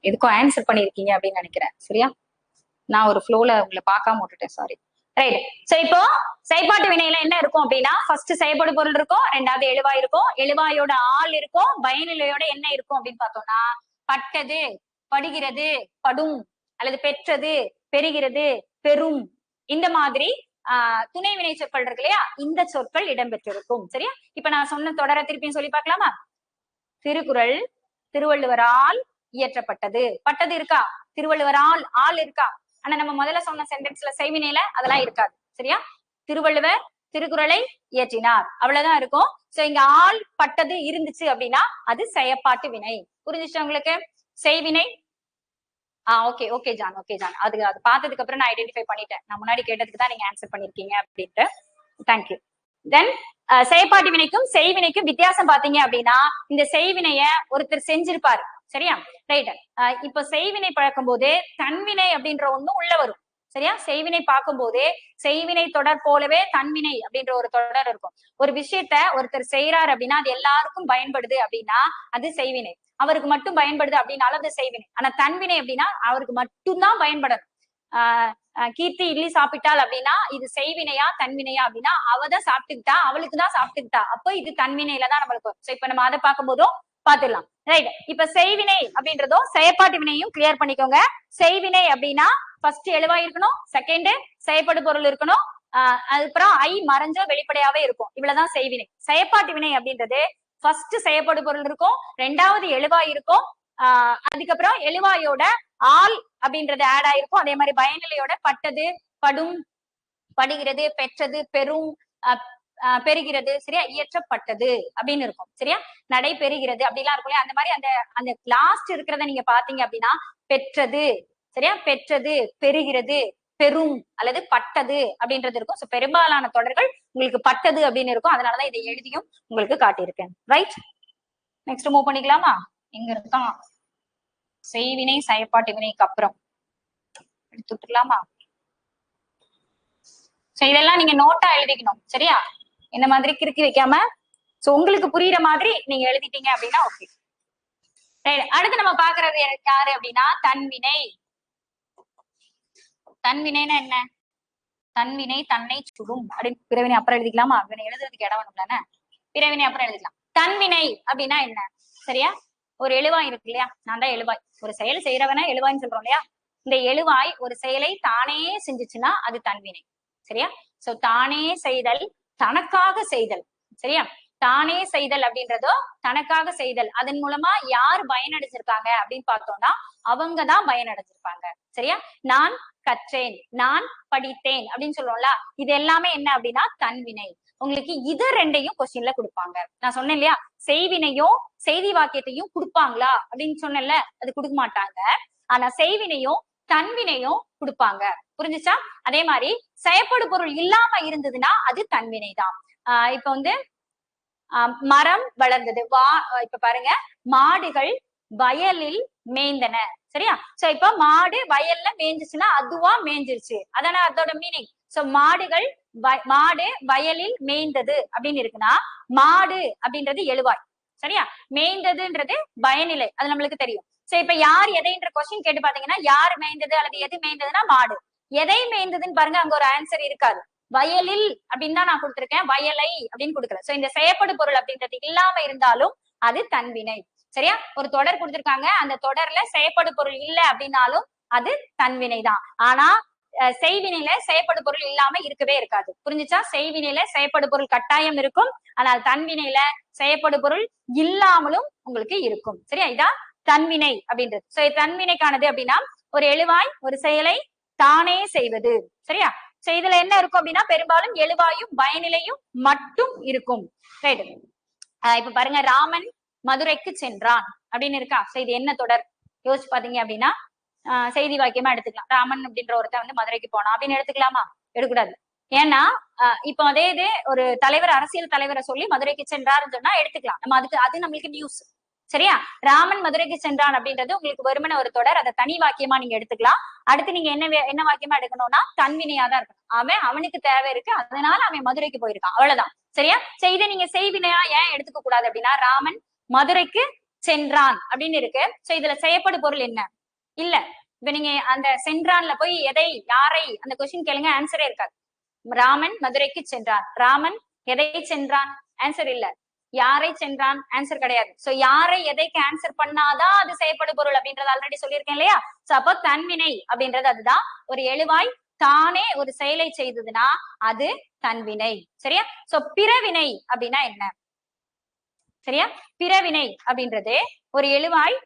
எதுக்கும் ஆன்சர் பண்ணிருக்கீங்க அப்படின்னு நினைக்கிறேன். சரியா? நான் ஒரு ஃப்ளோல உங்களை பார்க்காம விட்டுட்டேன், சாரி. ரைட்? சோ இப்போ செயற்பாட்டு வினையில என்ன இருக்கும் அப்படின்னா ஃபர்ஸ்ட் செயற்படு பொருள் இருக்கும், ரெண்டாவது எழுவாய் இருக்கும், எழுவாயோட ஆள் இருக்கும், பயனிலையோட என்ன இருக்கும் அப்படின்னு பார்த்தோம்னா பட்டது படுகிறது படும், அல்லது பெற்றது பெறுகிறது பெரும், இந்த மாதிரி துணை வினை சொற்கள் இருக்கு இல்லையா, இந்த சொற்கள் இடம்பெற்றிருக்கும். சரியா? இப்ப நான் சொன்ன தொடர திருப்பியும் சொல்லி பார்க்கலாமா? திருக்குறள் திருவள்ளுவரால் இயற்றப்பட்டது, பட்டது இருக்கா, திருவள்ளுவரால் ஆள் இருக்கா, ஆனா நம்ம முதல்ல சொன்ன சென்டென்ஸ்ல செய்வினையில அதெல்லாம் இருக்காது. சரியா? திருவள்ளுவர் திருக்குறளை இயற்றினார், அவ்வளவுதான் இருக்கும். சோ இங்க ஆள் பட்டது இருந்துச்சு அப்படின்னா அது செயற்பாட்டு வினை. புரிஞ்சுச்சு உங்களுக்கு? செய்வினை okay okay John, okay John, அது பார்த்ததுக்கு அப்புறம் நான் ஐடென்டிஃபை பண்ணிட்டேன். நான் முன்னாடி கேட்டதுக்கு தான் நீங்க ஆன்சர் பண்ணிருக்கீங்க அப்படின்ட்டு. தேங்க்யூ. தென் செயற்பாட்டு வினைக்கும் செய்வினைக்கும் வித்தியாசம் பாத்தீங்க அப்படின்னா இந்த செய்வினைய ஒருத்தர் செஞ்சிருப்பாரு. சரியா? ரைட்? இப்ப செய்வினை பழக்கும் போது தன்வினை அப்படின்ற ஒண்ணும் உள்ள வரும். சரியா? செய்வினை பார்க்கும் போதே செய்வினை தொடர் போலவே தன்வினை அப்படின்ற ஒரு தொடர் இருக்கும். ஒரு விஷயத்த ஒருத்தர் செய்யறாரு அப்படின்னா அது எல்லாருக்கும் பயன்படுது அப்படின்னா அது செய்வினை, அவருக்கு மட்டும் பயன்படுது அப்படின்னாலும் அது செய்வினை. ஆனா தன்வினை அப்படின்னா அவருக்கு மட்டும்தான் பயன்படணும். கீர்த்தி இட்லி சாப்பிட்டாள் அப்படின்னா இது செய்வினையா தன்வினையா அப்படின்னா அவதான் சாப்பிட்டுக்கிட்டா, அவளுக்குதான் சாப்பிட்டுக்கிட்டா, அப்போ இது தன்வினையில தான் நம்மளுக்கு. இப்ப நம்ம அதை பார்க்கும் போதும் பாத்துடலாம். ரைட்? இப்ப செய்வினை அப்படின்றதும் செயற்பாட்டு வினையும் கிளியர் பண்ணிக்கோங்க. செய்வினை அப்படின்னா ஃபர்ஸ்ட் எழுவாய் இருக்கணும், செகண்ட் செயற்படு பொருள் இருக்கணும், அதுக்கப்புறம் ஐ மறைஞ்சோ வெளிப்படையாவே இருக்கும். இவ்வளவுதான் செய்வினை. செயற்பாட்டு வினை அப்படின்றது ஃபர்ஸ்ட் செயற்படு பொருள் இருக்கும், ரெண்டாவது எழுவாய் இருக்கும், அதுக்கப்புறம் எழுவாயோட ஆள் அப்படின்றது ஆட் ஆயிருக்கும். அதே மாதிரி பயனிலையோட பட்டது, படும், படுகிறது, பெற்றது, பெரும், பெறுகிறது, சரியா, இயற்றப்பட்டது அப்படின்னு இருக்கும். சரியா, நடைபெறுகிறது அப்படிலாம் இருக்கும். அந்த மாதிரி அந்த அந்த லாஸ்ட் இருக்கிறத நீங்க பாத்தீங்க அப்படின்னா பெற்றது, சரியா, பெற்றது, பெறுகிறது, பெரும் அல்லது பட்டது அப்படின்றது இருக்கும். சோ பெரும்பாலான தொடர்கள் உங்களுக்கு பட்டது அப்படின்னு இருக்கும். அதனாலதான் இதை எழுதியும் உங்களுக்கு காட்டியிருக்கேன். ரைட், நெக்ஸ்ட் மூவ் பண்ணிக்கலாமா? எங்க இருக்கான் செய்வினை செயற்பாட்டு வினைக்கு அப்புறம் எடுத்துக்கலாமா? சோ இதெல்லாம் நீங்க நோட்டா எழுதிக்கணும். சரியா, இந்த மாதிரி கிறுக்கி வைக்காம சோ உங்களுக்கு புரியுற மாதிரி நீங்க எழுதிட்டீங்க அப்படின்னா ஓகே. அடுத்து நம்ம பாக்குறது யாரு அப்படின்னா தன்வினை. தன்வினைன்னா என்ன? தன்வினை தன்னை சுடும் அப்படின்னு பிறவினை அப்புறம் எழுதிக்கலாமா? வினை எழுதுறதுக்கு இடம் வேணும்ல, பிறவினை அப்புறம் எழுதிக்கலாம். தன்வினை அப்படின்னா என்ன? சரியா, ஒரு எழுவாய் இருக்கு இல்லையா, நான் தான் எழுவாய். ஒரு செயல் செய்யறவன எழுவாய்ன்னு சொல்றோம் இல்லையா. இந்த எழுவாய் ஒரு செயலை தானே செஞ்சுச்சுன்னா அது தன்வினை. சரியா, சோ தானே செய்தல், தனக்காக செய்தல். சரியா, தானே செய்தல் அப்படின்றதோ தனக்காக செய்தல். அதன் மூலமா யார் பயனடைஞ்சிருக்காங்க அப்படின்னு பார்த்தோம்னா அவங்கதான் பயனடைஞ்சிருப்பாங்க. சரியா, நான் கற்றேன், நான் படித்தேன் அப்படின்னு சொல்லுவோம்ல, இது எல்லாமே என்ன அப்படின்னா தன்வினை. உங்களுக்கு இது ரெண்டையும் கொஸ்டின்ல கொடுப்பாங்க. நான் சொன்னேன் இல்லையா, செய்வினையும் செய்தி வாக்கியத்தையும் கொடுப்பாங்களா அப்படின்னு சொன்னேன்ல, அது கொடுக்க மாட்டாங்க. ஆனா செய்வினையும் தன்வினையும் கொடுப்பாங்க. புரிஞ்சுச்சா? அதே மாதிரி செயற்படு பொருள் இல்லாம இருந்ததுன்னா அது தன்வினை தான். இப்ப வந்து மரம் வளர்ந்தது, இப்ப பாருங்க, மாடுகள் வயலில் மேய்ந்தன. சரியா, சோ இப்ப மாடு வயல்ல மேய்ஞ்சிச்சுன்னா அதுவா மேய்ஞ்சிருச்சு, அதான அதோட மீனிங். சோ மாடு வயலில் மேய்ந்தது அப்படின்னு இருக்குன்னா மாடு அப்படின்றது எழுவாய். சரியா, மேய்ந்ததுன்றது பயனிலை, அது நம்மளுக்கு தெரியும். சோ இப்ப யார் எதைன்ற கொஸ்டின் கேட்டு பாத்தீங்கன்னா யார் மேய்ந்தது அல்லது எது மேய்ந்ததுன்னா மாடு. எதை மேய்ந்ததுன்னு பாருங்க, அங்க ஒரு ஆன்சர் இருக்காது. வயலில் அப்படின்னு தான் நான் கொடுத்திருக்கேன், வயலை அப்படின்னு கொடுக்கல. சோ இந்த செயற்படு பொருள் அப்படின்றது இல்லாம இருந்தாலும் அது தன்வினை. சரியா, ஒரு தொடர் கொடுத்திருக்காங்க, அந்த தொடர்ல செயற்படு பொருள் இல்ல அப்படின்னாலும் அது தன்வினை தான். ஆனா செய்வினையில செயற்படு பொருள் இல்லாம இருக்கவே இருக்காது. புரிஞ்சுச்சா? செய்வினையில செயற்படு பொருள் கட்டாயம் இருக்கும், ஆனால் தன்வினையில செயற்படு பொருள் இல்லாமலும் உங்களுக்கு இருக்கும். சரியா, இதான் தன்வினை அப்படின்றது. சோ தன்வினைக்கானது அப்படின்னா ஒரு எழுவாய் ஒரு செயலை தானே செய்வது. சரியா, சோ இதுல என்ன இருக்கும் அப்படின்னா பெரும்பாலும் எழுவாயும் பயனிலையும் மட்டும் இருக்கும். ரைட், இப்ப பாருங்க, ராமன் மதுரைக்கு சென்றான் அப்படின்னு இருக்கா. சோ இது என்ன தொடர் யோசிச்சு பாத்தீங்க அப்படின்னா செய்தி வாக்கியமா எடுத்துக்கலாம். ராமன் அப்படின்ற ஒருத்தன் வந்து மதுரைக்கு போனான் அப்படின்னு எடுத்துக்கலாமா? எடுக்கூடாது. ஏன்னா இப்போ அதே இது ஒரு தலைவர், அரசியல் தலைவரை சொல்லி மதுரைக்கு சென்றாருன்னு சொன்னா எடுத்துக்கலாம் நம்ம, அதுக்கு அது நம்மளுக்கு நியூஸ். சரியா, ராமன் மதுரைக்கு சென்றான் அப்படின்றது உங்களுக்கு வெறுமன ஒரு தொடர், அதை தனி வாக்கியமா நீங்க எடுத்துக்கலாம். அடுத்து நீங்க என்ன வாக்கியமா எடுக்கணும்னா தன்வினையா தான் இருக்கணும். அவனுக்கு தேவை இருக்கு, அதனால அவன் மதுரைக்கு போயிருக்கான், அவ்வளவுதான். சரியா, இதை நீங்க செய்வினையா ஏன் எடுத்துக்க கூடாது அப்படின்னா ராமன் மதுரைக்கு சென்றான் அப்படின்னு இருக்கு. சோ இதுல செயற்படு பொருள் என்ன இல்ல. இப்ப நீங்க அந்த சென்றான்ல போய் எதை யாரை அந்த கொஸ்டின் கேளுங்க, ஆன்சரே இருக்காது. ராமன் மதுரைக்கு சென்றான், ராமன் எதை சென்றான், ஆன்சர் இல்ல. யாரை சென்றான், ஆன்சர் கிடையாது. சோ யாரை எதைக்கு ஆன்சர் பண்ணாதான் அது செயற்படு பொருள் அப்படின்றது ஆல்ரெடி சொல்லியிருக்கேன் இல்லையா. சோ அப்போ தன்வினை அப்படின்றது அதுதான். ஒரு எழுவாய் தானே ஒரு செயலை செய்ததுன்னா அது தன்வினை. சரியா, சோ பிறவினை அப்படின்னா என்ன? சரியா, பிறவினை அப்படின்றது ஒரு எழுவாய்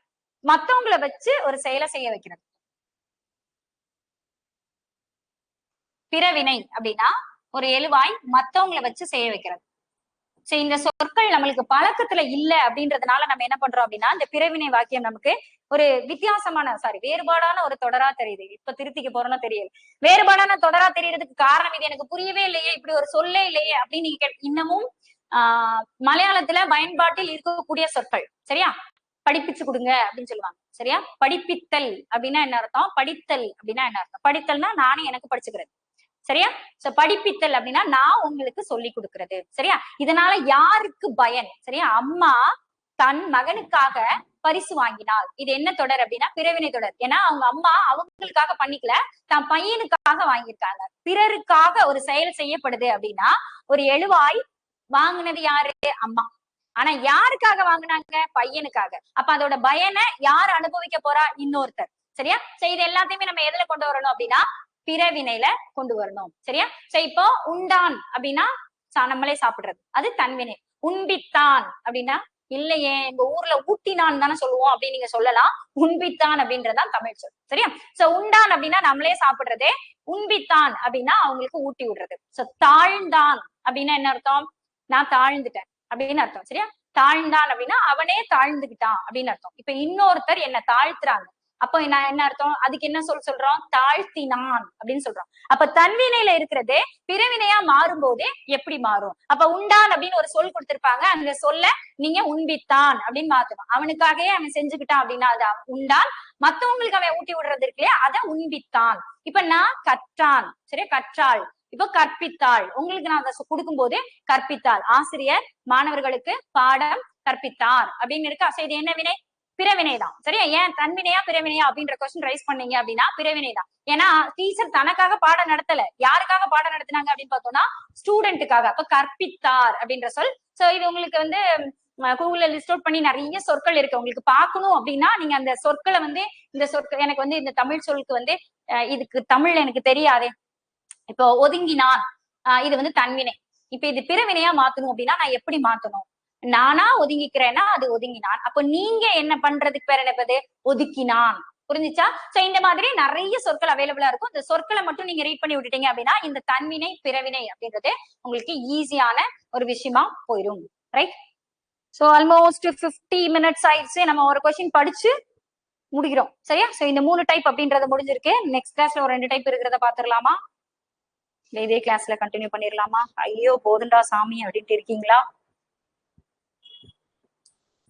மத்தவங்களை வச்சு ஒரு செயலை செய்ய வைக்கிறது. பிறவினை அப்படின்னா ஒரு எழுவாய் மத்தவங்களை வச்சு செய்ய வைக்கிறது. சோ இந்த சொற்கள் நம்மளுக்கு பழக்கத்துல இல்ல அப்படின்றதுனால நம்ம என்ன பண்றோம் அப்படின்னா இந்த பிறவினை வாக்கியம் நமக்கு ஒரு வித்தியாசமான வேறுபாடான ஒரு தொடரா தெரியுது. இப்ப திருத்திக்க போறோம்னா தெரியல, வேறுபாடான தொடரா தெரியறதுக்கு காரணம் இது எனக்கு புரியவே இல்லையே, இப்படி ஒரு சொல்லே இல்லையே அப்படின்னு நீங்க இன்னமும் மலையாளத்துல பயன்பாட்டில் இருக்கக்கூடிய சொற்கள். சரியா, படிப்பிச்சு கொடுங்க அப்படின்னு சொல்லுவாங்க. சரியா, படிப்பித்தல் அப்படின்னா என்ன அர்த்தம், படித்தல் அப்படின்னா என்ன அர்த்தம்? படித்தல்னா நானே எனக்கு படிச்சுக்கிறது. சரியா, சோ படிப்பித்தல் அப்படின்னா நான் உங்களுக்கு சொல்லி கொடுக்கறது. சரியா, இதனால யாருக்கு பயன்? சரியா, அம்மா தன் மகனுக்காக பரிசு வாங்கினாள். இது என்ன தொடர் அப்படின்னா பிறவினை தொடர். ஏன்னா அவங்க அம்மா அவங்களுக்காக பண்ணிக்கல, தன் பையனுக்காக வாங்கியிருக்காங்க. பிறருக்காக ஒரு செயல் செய்யப்படுது அப்படின்னா ஒரு எழுவாய் வாங்கினது யாரு? அம்மா. ஆனா யாருக்காக வாங்கினாங்க? பையனுக்காக. அப்ப அதோட பயனை யார் அனுபவிக்க போறா? இன்னொருத்தர். சரியா, சோ இது எல்லாத்தையுமே நம்ம எதுல கொண்டு வரணும் அப்படின்னா பிறவினையில கொண்டு வரணும். சரியா? சோ இப்போ உண்டான் அப்படின்னா நம்மளே சாப்பிடுறது, அது தன்வினை. உண்பித்தான் அப்படின்னா இல்லையே எங்க ஊர்ல ஊட்டினான் தானே சொல்லுவோம் அப்படின்னு நீங்க சொல்லலாம். உண்பித்தான் அப்படின்றதான் தமிழ் சொல். சரியா? சோ உண்டான் அப்படின்னா நம்மளே சாப்பிடுறதே. உண்பித்தான் அப்படின்னா அவங்களுக்கு ஊட்டி விடுறது. சோ தாழ்ந்தான் அப்படின்னா என்ன அர்த்தம்? நான் தாழ்ந்துட்டேன் அப்படின்னு அர்த்தம். சரியா? தாழ்ந்தான் அப்படின்னா அவனே தாழ்ந்துகிட்டான் அப்படின்னு அர்த்தம். இப்ப இன்னொருத்தர் என்ன தாழ்த்துறாங்க, அப்போ நான் என்ன அர்த்தம்? அதுக்கு என்ன சொல்றோம்? தாழ்த்தினான் அப்படின்னு சொல்றோம். அப்ப தன்வினையில இருக்கிறது பிறவினையா மாறும் போதே எப்படி மாறும்? அப்ப உண்டான் அப்படின்னு ஒரு சொல் கொடுத்திருப்பாங்க, அந்த சொல்ல நீங்க உண்பித்தான் அப்படின்னு மாத்தணும். அவனுக்காகவே அவன் செஞ்சுக்கிட்டான் அப்படின்னா அது உண்டான். மத்தவங்களுக்கு அவன் ஊட்டி விடுறது இருக்கு இல்லையா, அதை உண்பித்தான். இப்ப நான் கற்றான், சரியா? கற்றாள். இப்போ கற்பித்தாள். உங்களுக்கு நான் அதை கொடுக்கும் போது கற்பித்தாள். ஆசிரியர் மாணவர்களுக்கு பாடம் கற்பித்தார் அப்படின்னு இருக்கா. சரி, இது என்ன வினை? பிறவினைதான். சரியா? ஏன் தன்வினையா பிறவினையா அப்படின்ற கொஸ்டின் ரைஸ் பண்ணீங்க அப்படின்னா பிறவினைதான். ஏன்னா டீச்சர் தனக்காக பாடம் நடத்தல, யாருக்காக பாடம் நடத்தினாங்க அப்படின்னு பார்த்தோம்னா ஸ்டூடெண்ட்டுக்காக. அப்ப கற்பித்தார் அப்படின்ற சொல். சோ இது உங்களுக்கு வந்து கூகுள்ல லிஸ்ட் அவுட் பண்ணி நிறைய சொற்கள் இருக்கு. உங்களுக்கு பார்க்கணும் அப்படின்னா நீங்க அந்த சொற்களை வந்து இந்த சொற்கள் எனக்கு வந்து இந்த தமிழ் சொல்லுக்கு வந்து இதுக்கு தமிழ் எனக்கு தெரியாதே. இப்போ ஒதுங்கினான், இது வந்து தன்வினை. இப்ப இது பிறவினையா மாத்தணும் அப்படின்னா நான் எப்படி மாத்தணும்? நானா ஒதுங்கிக்கிறேன்னா அது ஒதுங்கினான். அப்ப நீங்க என்ன பண்றதுக்கு பேர் என்னது? ஒதுக்கினான். புரிஞ்சுச்சா? சோ இந்த மாதிரி நிறைய சொற்கள் அவைலபிளா இருக்கும். இந்த சொற்களை மட்டும் நீங்க ரீட் பண்ணி விட்டுட்டீங்க அப்படின்னா இந்த தன்வினை பிறவினை அப்படின்றது உங்களுக்கு ஈஸியான ஒரு விஷயமா போயிடும். ரைட்? சோ ஆல்மோஸ்ட் 50 மினிட்ஸ் ஆயிடுச்சு. நம்ம ஒரு கொஸ்டின் படிச்சு முடிக்கிறோம். சரியா? சோ இந்த 3 டைப் அப்படின்றது முடிஞ்சிருக்கு. நெக்ஸ்ட் கிளாஸ்ல ஒரு 2 டைப் இருக்கிறத பாத்துடலாமா? இதே கிளாஸ்ல கண்டினியூ பண்ணிடலாமா? ஐயோ போதுண்டா சாமி அப்படின்ட்டு இருக்கீங்களா?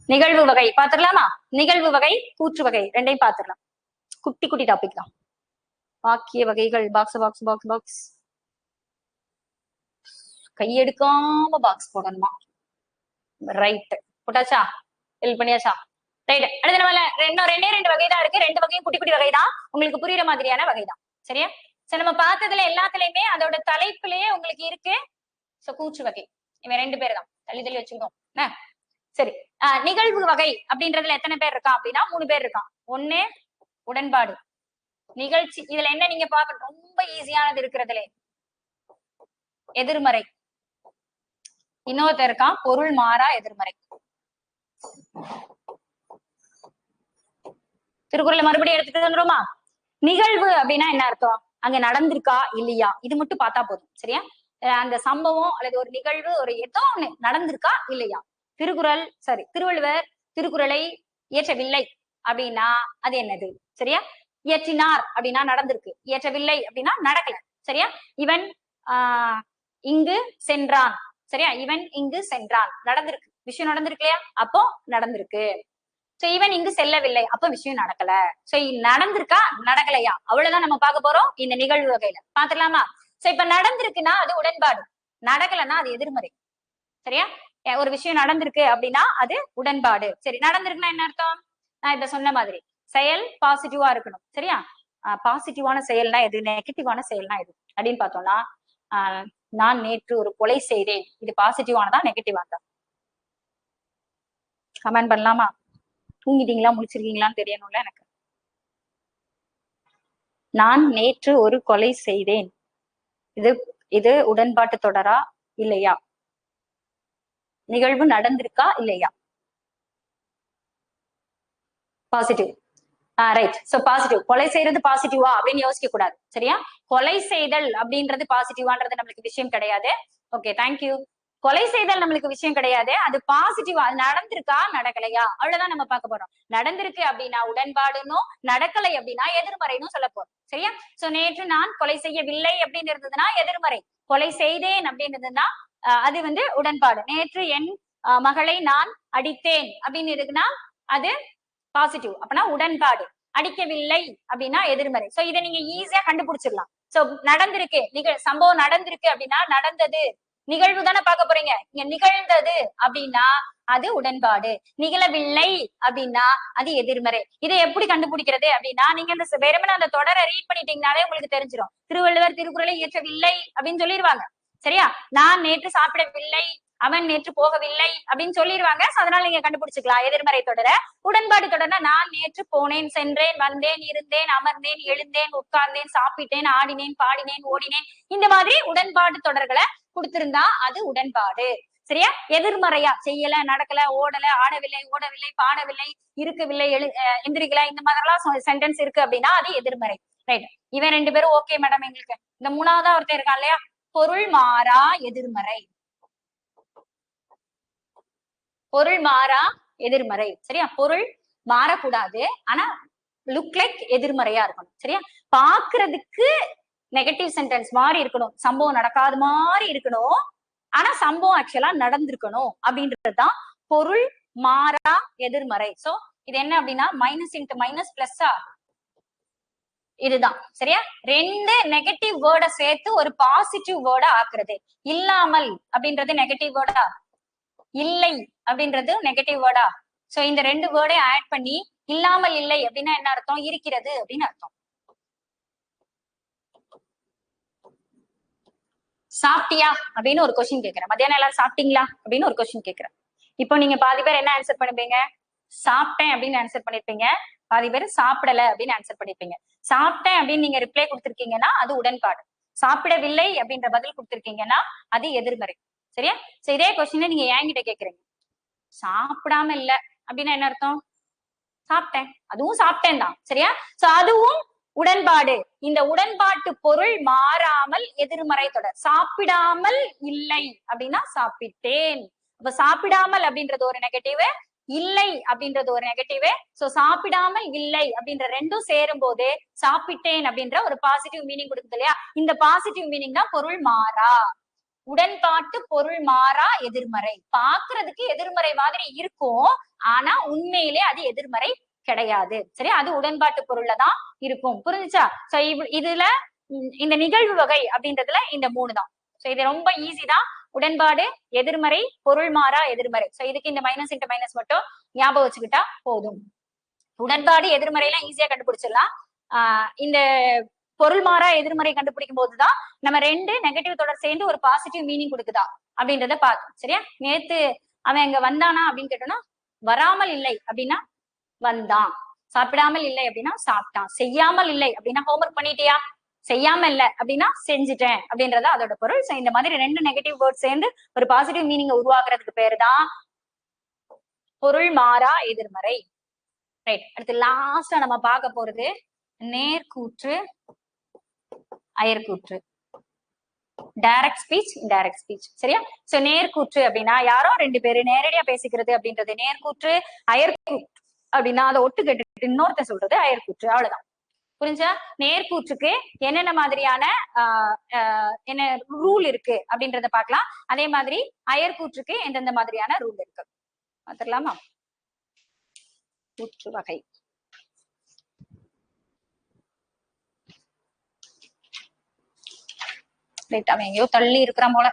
நிகழ்வு வகை பாத்துடலாமா? நிகழ்வு வகை, கூற்று வகை ரெண்டையும் பாத்துடலாம். குட்டி குட்டி டாபிக் தான். வாக்கிய வகைகள். பாக்ஸ் பாக்ஸ் பாக்ஸ் பாக்ஸ் கையெடுக்காம பாக்ஸ் போடணுமா? ரைட், போட்டாச்சா? ஹெல்ப் பண்ணியாச்சா? ரைட். அடுத்து நம்ம ரெண்டே 2 வகை தான் இருக்கு. 2 வகையும் குட்டி குட்டி வகை தான், உங்களுக்கு புரியுற மாதிரியான வகை தான். சரியா? சோ நம்ம பார்த்ததுல எல்லாத்துலயுமே அதோட தலைப்புலயே உங்களுக்கு இருக்கு. சோ கூற்று வகை இவன் 2 பேர் தான். தள்ளி தள்ளி வச்சுக்கணும். சரி, நிகழ்வு வகை அப்படின்றதுல எத்தனை பேர் இருக்கான் அப்படின்னா 3 பேர் இருக்கான். ஒண்ணு உடன்பாடு நிகழ்ச்சி. இதுல என்ன நீங்க பார்க்க ரொம்ப ஈஸியானது இருக்கிறதுல எதிர்மறை. இன்னொருத்தர் இருக்கான் பொருள் மாறா எதிர்மறை. திருக்குறளை மறுபடியும் எடுத்துட்டு வந்துருமா? நிகழ்வு அப்படின்னா என்ன அர்த்தம்? அங்க நடந்திருக்கா இல்லையா, இது மட்டும் பார்த்தா போதும். சரியா? அந்த சம்பவம் அல்லது ஒரு நிகழ்வு ஒரு ஏதோ ஒண்ணு நடந்திருக்கா இல்லையா. திருவள்ளுவர் திருக்குறளை இயற்றவில்லை அப்படின்னா அது என்னது? சரியா? இயற்றினார் அப்படின்னா நடந்திருக்கு, இயற்றவில்லை அப்படின்னா நடக்கல. சரியா? இவன் இங்கு சென்றான். சரியா? இவன் இங்கு சென்றான், நடந்திருக்கு, விஷயம் நடந்திருக்கு இல்லையா, அப்போ நடந்திருக்கு. சோ இவன் இங்கு செல்லவில்லை, அப்ப விஷயம் நடக்கல. சோ நடந்திருக்கா நடக்கலையா, அவ்வளவுதான் நம்ம பார்க்க போறோம் இந்த நிகழ்வு வகையில. பாத்துக்கலாமா? சோ இப்ப நடந்திருக்குன்னா அது உடன்பாடு, நடக்கலைன்னா அது எதிர்மறை. சரியா? ஒரு விஷயம் நடந்திருக்கு அப்படின்னா அது உடன்பாடு. சரி, நடந்திருக்குன்னா என்ன அர்த்தம்? நான் இப்ப சொன்ன மாதிரி செயல் பாசிட்டிவா இருக்கணும். சரியா? பாசிட்டிவான செயல்னா எது, நெகட்டிவான செயல்னா எது அப்படின்னு பார்த்தோம்னா நான் நேற்று ஒரு கொலை செய்தேன், இது பாசிட்டிவானதா நெகட்டிவானதா? கமெண்ட் பண்ணலாமா? தூங்கிட்டீங்களா முடிச்சிருக்கீங்களான்னு தெரியணும்ல எனக்கு. நான் நேற்று ஒரு கொலை செய்தேன், இது உடன்பாட்டு தொடரா இல்லையா? நிகழ்வு நடந்திருக்கா இல்லையா? பாசிட்டிவ். ரைட். So positive. கொலை செய்யறது பாசிட்டிவா அப்படின்னு யோசிக்க கூடாது. சரியா? கொலை செய்தல் அப்படின்றது பாசிட்டிவான்றது நம்மளுக்கு விஷயம் கிடையாது. Okay, thank you. கொலை செய்தல் நம்மளுக்கு விஷயம் கிடையாது, அது பாசிட்டிவா, அது நடந்திருக்கா நடக்கலையா அவ்வளவுதான் நம்ம பார்க்க போறோம். நடந்திருக்கு அப்படின்னா உடன்பாடுன்னு, நடக்கலை அப்படின்னா எதிர்மறைன்னு சொல்ல போறோம். சரியா? சோ நேற்று நான் கொலை செய்யவில்லை அப்படின்னு இருந்ததுன்னா எதிர்மறை, கொலை செய்தேன் அப்படின்னு இருந்ததுன்னா அது வந்து உடன்பாடு. நேற்று என் மகளை நான் அடித்தேன் அப்படின்னு இருக்குன்னா அது பாசிட்டிவ், அப்படின்னா உடன்பாடு. அடிக்கவில்லை அப்படின்னா எதிர்மறை. சோ இதை நீங்க ஈஸியா கண்டுபிடிச்சிடலாம். சோ நடந்திருக்கு, சம்பவம் நடந்திருக்கு அப்படின்னா நடந்தது, நிகழ்வு தானே பார்க்க போறீங்க. இங்க நிகழ்ந்தது அப்படின்னா அது உடன்பாடு, நிகழவில்லை அப்படின்னா அது எதிர்மறை. இதை எப்படி கண்டுபிடிக்கிறது அப்படின்னா நீங்க அந்த வெறுமனே அந்த தொடரை ரீட் பண்ணிட்டீங்கனாலே உங்களுக்கு தெரிஞ்சிடும். திருவள்ளுவர் திருக்குறளை இயற்றவில்லை அப்படின்னு சொல்லிடுவாங்க. சரியா? நான் நேற்று சாப்பிடவில்லை அவன் நேற்று போகவில்லை அப்படின்னு சொல்லிடுவாங்க. அதனால நீங்க கண்டுபிடிச்சுக்கலாம் எதிர்மறை தொடர. உடன்பாடு தொடர்னா நான் நேற்று போனேன், சென்றேன், வந்தேன், இருந்தேன், அமர்ந்தேன், எழுந்தேன், உட்கார்ந்தேன், சாப்பிட்டேன், ஆடினேன், பாடினேன், ஓடினேன், இந்த மாதிரி உடன்பாடு தொடர்களை கொடுத்திருந்தா அது உடன்பாடு. சரியா? எதிர்மறையா செய்யல, நடக்கல, ஓடல, ஆடவில்லை, ஓடவில்லை, பாடவில்லை, இருக்கவில்லை, எந்திரிக்கல, இந்த மாதிரி எல்லாம் சென்டென்ஸ் இருக்கு அப்படின்னா அது எதிர்மறை. ரைட். இவன் 2 பேரும் ஓகே மேடம் எங்களுக்கு. இந்த 3ஆவதா ஒருத்தர் இருக்கான் இல்லையா, பொருள் மாறா எதிர்மறை. பொருள் மாறா எதிர்மறை. சரியா? பொருள் மாறக்கூடாது, ஆனா லுக் லைக் எதிர்மறையா இருக்கணும். சரியா? பாக்குறதுக்கு நெகட்டிவ் சென்டென்ஸ் மாதிரி இருக்கணும், சம்பவம் நடக்காத மாதிரி இருக்கணும், ஆனா சம்பவம் ஆக்சுவலா நடந்திருக்கணும் அப்படின்றதுதான் பொருள் மாறா எதிர்மறை. சோ இது என்ன அப்படின்னா மைனஸ் இன்ட்டு மைனஸ் பிளஸ்ஸா, இதுதான். சரியா? 2 நெகட்டிவ் வேர்டை சேர்த்து ஒரு பாசிட்டிவ் வேர்டா ஆக்குறது. இல்லாமல் அப்படின்றது நெகட்டிவ் வேர்டா, இல்லை அப்படின்றது நெகட்டிவ் வேர்டா. சோ இந்த 2 வேர்டை ஆட் பண்ணி இல்லாமல் இல்லை அப்படின்னா என்ன அர்த்தம், இருக்கிறது அப்படின்னு அர்த்தம். சாப்பிட்டியா அப்படின்னு ஒரு கொஸ்டின் கேட்கிறேன். மத்தியானம் எல்லாரும் சாப்பிட்டீங்களா அப்படின்னு ஒரு கொஸ்டின் கேட்கிறேன். இப்போ நீங்க பாதி பேர் என்ன ஆன்சர் பண்ணுவீங்க, சாப்பிட்டேன் அப்படின்னு ஆன்சர் பண்ணிருப்பீங்க. பாதி பேர் சாப்பிடல அப்படின்னு ஆன்சர் பண்ணிருப்பீங்க. சாப்பிட்டேன் அப்படின்னு நீங்க ரிப்ளை கொடுத்திருக்கீங்கன்னா அது உடன்பாடு. சாப்பிடவில்லை அப்படின்ற பதில் கொடுத்திருக்கீங்கன்னா அது எதிர்மறை. சரியா? சோ இதே கொஸ்டின் நீங்க என்கிட்ட கேக்குறீங்க, சாப்பிடாம இல்ல அப்படின்னா என்ன அர்த்தம், சாப்பிட்டேன், அதுவும் சாப்பிட்டேன் தான். சரியா? சோ அதுவும் உடன்பாடு. இந்த உடன்பாட்டு பொருள் மாறாமல் எதிர்மறை தொடர். சாப்பிடாமல் இல்லை அப்படின்னா சாப்பிட்டேன். அப்ப சாப்பிடாமல் அப்படின்றது ஒரு நெகட்டிவ், இல்லை அப்படின்றது ஒரு நெகட்டிவ். சோ சாப்பிடாமல் இல்லை அப்படின்ற 2ம் சேரும் போது சாப்பிட்டேன் அப்படின்ற ஒரு பாசிட்டிவ் மீனிங் கொடுக்குது இல்லையா, இந்த பாசிட்டிவ் மீனிங் தான் பொருள் மாறா. உடன்பாட்டு பொருள் மாறா எதிர்மறை. பாக்குறதுக்கு எதிர்மறை மாதிரி இருக்கும், ஆனா உண்மையிலே அது எதிர்மறை கிடையாது. சரி? அது உடன்பாட்டு பொருள்ல தான் இருக்கும். புரிஞ்சுச்சா? சோ இதுல இந்த நிகழ்வு வகை அப்படின்றதுல இந்த 3 தான். சோ இது ரொம்ப ஈஸி தான். உடன்பாடு எதிர்மறை, பொருள் மாறா எதிர்மறை. சோ இதுக்கு இந்த மைனஸ் இன்ட்டு மைனஸ் மட்டும் ஞாபகம் வச்சுக்கிட்டா போதும். உடன்பாடு எதிர்மறை எல்லாம் ஈஸியா கண்டுபிடிச்சிடலாம். இந்த பொருள் மாறா எதிர்மறை கண்டுபிடிக்கும் போதுதான் நம்ம 2 நெகட்டிவ் தொடர் சேர்ந்து ஒரு பாசிட்டிவ் மீனிங் கொடுக்குதா அப்படின்றத பார்த்தோம். சரியா? நேத்து அவன் இங்க வந்தானா அப்படின்னு கேட்டோம்னா வராமல் இல்லை அப்படின்னா வந்தான். சாப்பிடாமல் இல்லை அப்படின்னா சாப்பிட்டான். செய்யாமல் இல்லை அப்படின்னா ஹோம்ஒர்க் பண்ணிட்டியா, செய்யாம இல்லை அப்படின்னா செஞ்சுட்டேன் அப்படின்றத அதோட பொருள். இந்த மாதிரி 2 நெகட்டிவ் வேர்ட் சேர்ந்து ஒரு பாசிட்டிவ் மீனிங் உருவாக்குறதுக்கு பேரு தான் பொருள் மாறா எதிர்மறை. ரைட். அடுத்து லாஸ்டா நம்ம பார்க்க போறது நேர்கூற்று அயர்கூற்று. Direct speech, indirect speech. சரியா? சோ நேர்கூற்று அப்படின்னா யாரோ 2 பேரு நேரடியா பேசிக்கிறது அப்படின்றது நேர்கூற்று. அயர்கூற்று அப்படின்னா அதை ஒட்டு கேட்டுட்டு இன்னொருத்த சொல்றது அயர்கூற்று. அவ்வளவுதான். புரிஞ்சா? நேர்கூற்றுக்கு என்னென்ன மாதிரியான என்ன ரூல் இருக்கு அப்படின்றத பார்க்கலாம். அதே மாதிரி அயர்கூற்றுக்கு எந்தெந்த மாதிரியான ரூல் இருக்கு பார்த்துக்கலாமா? கூற்று வகை. அவன் எங்கேயோ தள்ளி இருக்கிறான் போல.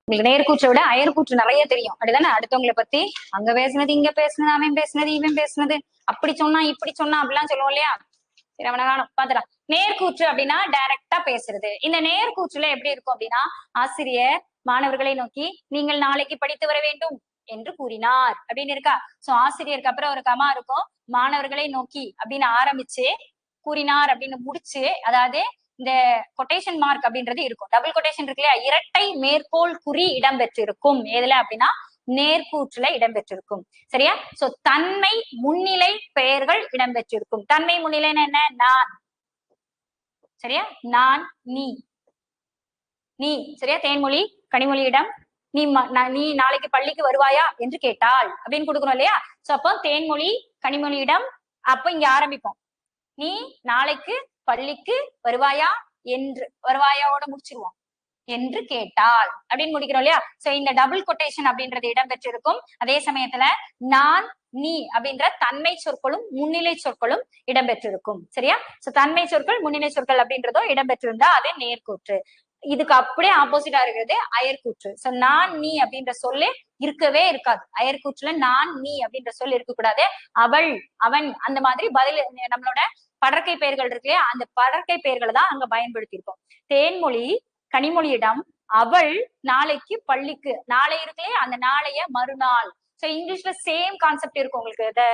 உங்களுக்கு நேர்கூற்றை விட அயர்கூற்று நிறைய தெரியும் அப்படிதானே? அடுத்தவங்களை பத்தி அங்க பேசுனது, இங்க பேசுனது, அவன் பேசுனது, இவன் பேசுனது, அப்படி சொன்னா இப்படி சொன்னா அப்படிலாம் சொல்லுவோம் இல்லையா? சரி, அவனை பாத்துக்கலாம். நேர்கூற்று அப்படின்னா டைரக்டா பேசுறது. இந்த நேர்கூற்றுல எப்படி இருக்கும் அப்படின்னா ஆசிரியர் மாணவர்களை நோக்கி நீங்கள் நாளைக்கு படித்து வர வேண்டும் என்று கூறினார் அப்படின்னு இருக்கா. சோ ஆசிரியருக்கு அப்புறம் ஒரு கமா இருக்கும், மாணவர்களை நோக்கி அப்படின்னு ஆரம்பிச்சு கூறினார் அப்படின்னு முடிச்சு, அதாவது இந்த கொட்டேஷன் மார்க் அப்படின்றது இருக்கும். டபுள் கொட்டேஷன் இருக்கு இல்லையா, இரட்டை மேற்கோள் குறி இடம்பெற்றிருக்கும். எதுல அப்படின்னா நேர்கூற்றுல இடம்பெற்றிருக்கும். சரியா? சோ தன்மை முன்னிலை பெயர்கள் இடம்பெற்றிருக்கும். தன்மை முன்னிலைன்னு என்ன, நான். சரியா? நான், நீ, நீ. சரியா? தேன்மொழி கனிமொழியிடம் நீ நாளைக்கு பள்ளிக்கு வருவாயா என்று கேட்டாள் அப்படின்னு கொடுக்கணும் இல்லையா? சோ அப்போ தேன்மொழி கனிமொழியிடம், அப்ப இங்க ஆரம்பிப்போம், நீ நாளைக்கு பள்ளிக்கு வருவாயா என்று, வருவாயாவோட முடிச்சிருவோம், என்று கேட்டாள் அப்படின்னு முடிக்கிறோம் இல்லையா? சோ இந்த டபுள் கொட்டேஷன் அப்படின்றது இடம்பெற்றிருக்கும். அதே சமயத்துல நான், நீ அப்படின்ற தன்மை சொற்களும் முன்னிலை சொற்களும் இடம்பெற்றிருக்கும். சரியா? சோ தன்மை சொற்கள் முன்னிலை சொற்கள் அப்படின்றதும் இடம்பெற்றிருந்தா அது நேர்கூற்று. இதுக்கு அப்படியே ஆப்போசிட்டா இருக்கிறது அயர்கூற்று. சோ நான், நீ அப்படின்ற சொல்லு இருக்கவே இருக்காது. அயர்கூற்றுல நான், நீ அப்படின்ற சொல் இருக்கக்கூடாது. அவள், அவன், அந்த மாதிரி பதில் நம்மளோட படற்கை பெயர்கள் இருக்கு இல்லையா, அந்த படற்கை பெயர்களை தான் அங்க பயன்படுத்தி இருக்கோம். தேன்மொழி கனிமொழியிடம் அவள் நாளைக்கு பள்ளிக்கு, நாளை இருக்கே அந்த நாளைய மறுநாள். சோ இங்கிலீஷ்ல சேம் கான்செப்ட் இருக்கும் உங்களுக்கு.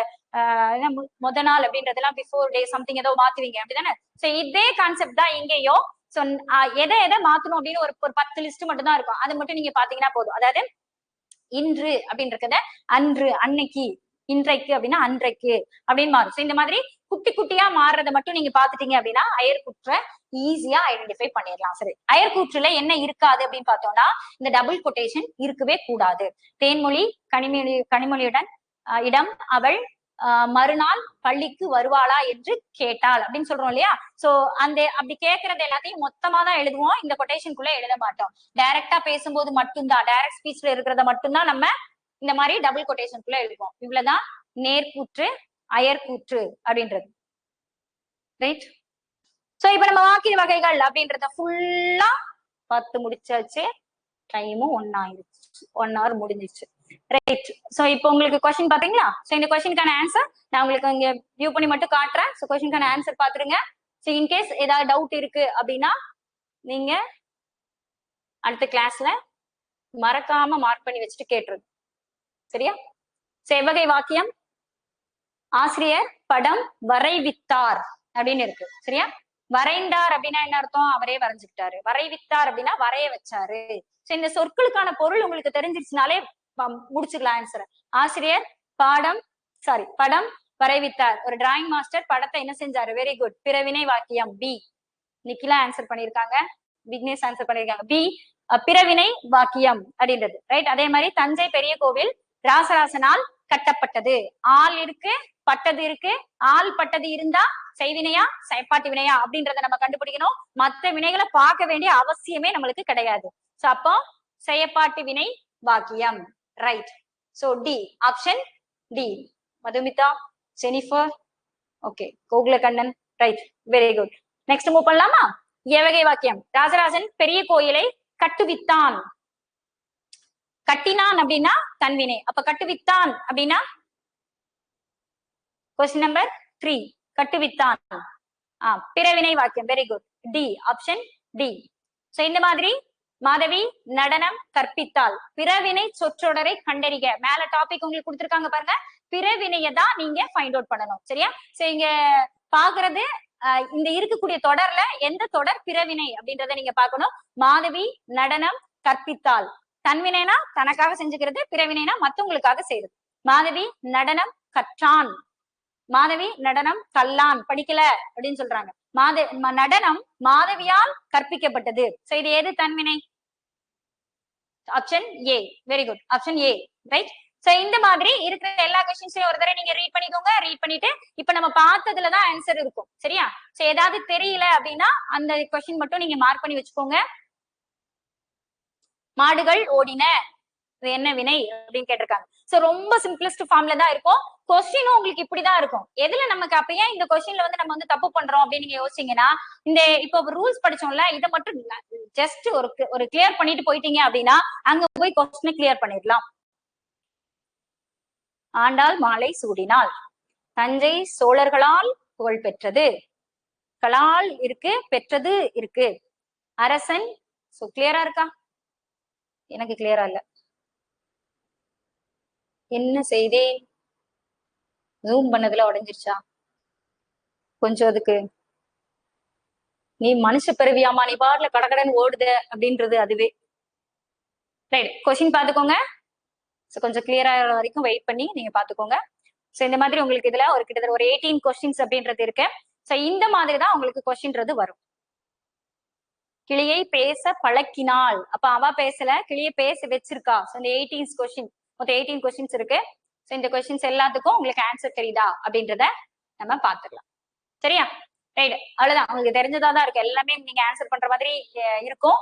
முத நாள் அப்படின்றதெல்லாம் பிஃபோர் டே சம்திங் ஏதோ மாத்துவீங்க அப்படிதானே. சோ இதே கான்செப்ட் தான் இங்கேயும். சோ எதை மாத்தணும் அப்படின்னு ஒரு 10 லிஸ்ட் மட்டும் தான் இருக்கும். அது மட்டும் நீங்க பாத்தீங்கன்னா போதும். அதாவது இன்று அப்படின்றத அன்று, அன்னைக்கு, இன்றைக்கு அப்படின்னா அன்றைக்கு அப்படின்னு மாறும். சோ இந்த மாதிரி குட்டி குட்டியா மாறுறதை மட்டும் நீங்க பாத்துட்டீங்க அப்படின்னா அயற்கூற்ற ஈஸியா ஐடென்டிஃபை பண்ணிடலாம். சரி, அயற்கூற்றுல என்ன இருக்காது அப்படின்னு பார்த்தோம்னா இந்த டபுள் கொட்டேஷன் இருக்கவே கூடாது. தேன்மொழி கனிமொழியுடன் இடம் அவள் மறுநாள் பள்ளிக்கு வருவாளா என்று கேட்டாள் அப்படின்னு சொல்றோம் இல்லையா. சோ அந்த அப்படி கேட்கறது எல்லாத்தையும் மொத்தமா தான் எழுதுவோம், இந்த கொட்டேஷனுக்குள்ள எழுத மாட்டோம். டைரக்டா பேசும்போது மட்டும்தான், டைரக்ட் ஸ்பீச்ல இருக்கிறத மட்டும்தான் நம்ம இந்த மாதிரி டபுள் கொட்டேஷனுக்குள்ள எழுதுவோம். இவ்வளவுதான் நேர்கூற்று அயற்கூற்று அப்படின்றது. ரைட். சோ இப்ப நம்ம வாக்கிய வகைகள் அப்படின்றத ஃபுல்லா 10 முடிச்சாச்சு. டைமும் 1 ஆயிடுச்சு, 1 hour முடிஞ்சிச்சு. ரைட். சோ இப்போ உங்களுக்கு கொஸ்டின் பாத்தீங்களா. சோ இந்த கொஸ்டினுக்கான ஆன்சர் நான் உங்களுக்கு இங்க வியூ பண்ணி மட்டும் காட்டுறேன். சோ கொஸ்டினுக்கான ஆன்சர் பாத்துருங்க. சோ இன்கேஸ் ஏதாவது டவுட் இருக்கு அப்படின்னா நீங்க அடுத்த கிளாஸ்ல மறக்காம மார்க் பண்ணி வச்சுட்டு கேட்டுருங்க. சரியா. செவ்வகை வாக்கியம் ஆசிரியர் படம் வரைவித்தார் அப்படின்னு இருக்கு. சரியா. வரைந்தார் அப்படின்னா என்ன அர்த்தம், அவரே வரைஞ்சுக்கிட்டாரு. வரைவித்தார் அப்படின்னா வரைய வச்சாரு. சோ இந்த சொற்களுக்கான பொருள் உங்களுக்கு தெரிஞ்சிருச்சுனாலே முடிச்சுக்கலாம் ஆன்சர். ஆசிரியர் படம் வரைவித்தார். ஒரு டிராயிங் மாஸ்டர் படத்தை என்ன செஞ்சாரு. Very good. பிறவினை வாக்கியம் பி. நிக்கிலா ஆன்சர் பண்ணிருக்காங்க, விக்னேஷ் ஆன்சர் பண்ணிருக்காங்க பி. பிறவினை வாக்கியம் அப்படின்றது. ரைட். அதே மாதிரி தஞ்சை பெரிய கோவில் ராசராசனால் கட்டப்பட்டது. ஆள் இருக்கு, பட்டது இருக்கு. ஆள் பட்டது இருந்தா செய்வினையா செயற்பாட்டு வினையா அப்படின்றத நம்ம கண்டுபிடிக்கணும். மற்ற வினைகளை பார்க்க வேண்டிய அவசியமே நம்மளுக்கு கிடையாது. சோ அப்போ செயற்பாட்டு வினை வாக்கியம். Right. So D option D. Madhumitha, Jennifer, okay, Gokulakannan. Right, very good. Next move பண்ணலாமா. எவகை வாக்கியம் ராஜராஜன் பெரிய கோயிலை கட்டுவித்தான். கட்டினான் அப்படின்னா தன்வினை. அப்ப கட்டுவித்தான் அப்படின்னா கொஸ்டின் நம்பர் 3 கட்டுவித்தான். பிறவினை வாக்கியம். Very good. D option D. So இந்த மாதிரி மாதவி நடனம் கற்பித்தால். பிறவினை சொற்றொடரை கண்டறிக. மேல டாபிக் உங்களுக்கு கொடுத்திருக்காங்க பாருங்க. பிறவினையை தான் நீங்க ஃபைண்ட் அவுட் பண்ணணும். சரியா. சோ இங்க பாக்குறது இந்த இருக்கக்கூடிய தொடர்ல எந்த தொடர் பிறவினை அப்படின்றத நீங்க பாக்கணும். மாதவி நடனம் கற்பித்தால். தன்வினைனா தனக்காக செஞ்சுக்கிறது, பிறவினைனா மத்தவங்களுக்காக செய்யறது. மாதவி நடனம் கற்றான், மாதவி நடனம் கல்லான், படிக்கல அப்படின்னு சொல்றாங்க. நடனம் மாதவியால் கற்பிக்கப்பட்டது. சோ இது எது தன்வினை. Option A. Very good. Option A. Right. So இந்த மாதிரி இருக்கிற எல்லா கொஸ்டின்ஸையும் ஒரு தடவை நீங்க ரீட் பண்ணிக்கோங்க. ரீட் பண்ணிட்டு இப்ப நம்ம பார்த்ததுலதான் ஆன்சர் இருக்கும். சரியா. சோ ஏதாவது தெரியல அப்படின்னா அந்த கொஸ்டின் மட்டும் நீங்க மார்க் பண்ணி வச்சுக்கோங்க. மாடுகள் ஓடின என்ன வினை அப்படின்னு கேட்டிருக்காங்க. சோ ரொம்ப சிம்பிளஸ்ட் ஃபார்ம்ல தான் இருக்கும். கொஸ்டினும் உங்களுக்கு இப்படிதான் இருக்கும். எதுல நமக்கு அப்ப ஏன் இந்த கொஸ்டின்ல வந்து நம்ம வந்து தப்பு பண்றோம் அப்படின்னு நீங்க யோசிச்சீங்கன்னா, இந்த இப்போ ரூல்ஸ் படிச்சோம்ல இதை மட்டும் ஜஸ்ட் ஒரு கிளியர் பண்ணிட்டு போயிட்டீங்க அப்படின்னா அங்க போய் கொஸ்டினை கிளியர் பண்ணிடலாம். ஆண்டாள் மாலை சூடினாள். தஞ்சை சோழர்களால் புகழ் பெற்றது. கலால் இருக்கு, பெற்றது இருக்கு. அரசன். சோ கிளியரா இருக்கா. எனக்கு கிளியரா இல்ல. என்ன செய்தேன், ஜூம் பண்ணதுல உடைஞ்சிருச்சா கொஞ்சம். அதுக்கு நீ மனுஷ பிறவியாமா, நீ பாட்டுல கடகடன் ஓடுத அப்படின்றது அதுவே. ரைட். கொஸ்டின் பாத்துக்கோங்க. கொஞ்சம் கிளியரா வரைக்கும் வெயிட் பண்ணி நீங்க பாத்துக்கோங்க. சோ இந்த மாதிரி உங்களுக்கு இதுல கிட்டத்தட்ட ஒரு 18 கொஸ்டின்ஸ் அப்படின்றது இருக்கு. சோ இந்த மாதிரிதான் உங்களுக்கு கொஸ்டின்றது வரும். கிளியை பேச பழக்கினாள். அப்ப அவ பேசல, கிளியை பேச வச்சிருக்கா. சோ இந்த 18 கொஸ்டின், மொத்தம் 18 கொஸ்டின்ஸ் இருக்கு. சோ இந்த கொஸ்டின்ஸ் எல்லாத்துக்கும் உங்களுக்கு ஆன்சர் தெரியுதா அப்படின்றத நம்ம பாத்துக்கலாம். சரியா. ரைட். அவ்வளவுதான். உங்களுக்கு தெரிஞ்சதாதான் இருக்கு. எல்லாமே நீங்க ஆன்சர் பண்ற மாதிரி இருக்கும்.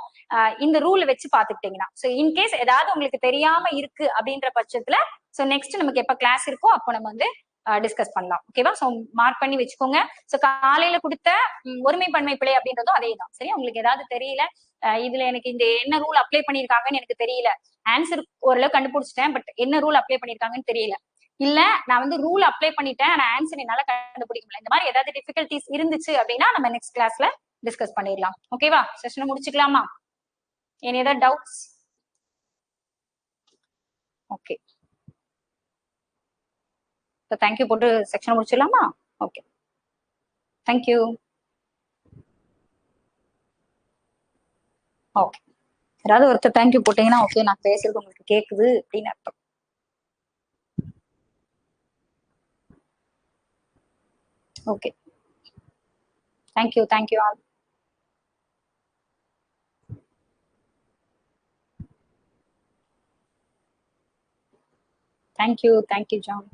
இந்த ரூல் வச்சு பாத்துக்கிட்டீங்கன்னா. சோ இன்கேஸ் ஏதாவது உங்களுக்கு தெரியாம இருக்கு அப்படின்ற பட்சத்துல சோ நெக்ஸ்ட் நமக்கு எப்ப கிளாஸ் இருக்கோ அப்போ நம்ம வந்து டிஸ்கஸ் பண்ணலாம். ஓகேவா. சோ மார்க் பண்ணி வச்சுக்கோங்க. சோ காலையில கொடுத்த ஒருமை பன்மை பிழை அப்படின்றதும் அதே தான். சரியா. உங்களுக்கு ஏதாவது தெரியல, இதுல எனக்கு இந்த என்ன ரூல் அப்ளை பண்ணிருக்காங்கன்னு எனக்கு தெரியல, ஆன்சர் ஓரளவு கண்டுபிடிச்சிட்டேன், பட் என்ன ரூல் அப்ளை பண்ணிருக்காங்கன்னு தெரியல, இல்ல நான் வந்து ரூல் அப்ளை பண்ணிட்டேன் ஆனா ஆன்சர் என்னால கண்டுபிடிக்க முடியல, இந்த மாதிரி ஏதாவது டிஃபிகல்டிஸ் இருந்துச்சு அப்படின்னா நம்ம நெக்ஸ்ட் கிளாஸ்ல டிஸ்கஸ் பண்ணிடலாம். ஓகேவா. செஷனை முடிச்சுக்கலாமா. Any other doubts? ஓகே, இப்போ தேங்க்யூ போட்டு செக்ஷன் முடிச்சிடலாமா? Okay, thank you. ஓகே, யாராவது ஒருத்தர் தேங்க்யூ போட்டீங்கன்னா ஓகே, நான் பேசுறது உங்களுக்கு கேக்குது அப்படின்னு அர்த்தம். Okay, thank you, thank you all. Thank you, thank you John.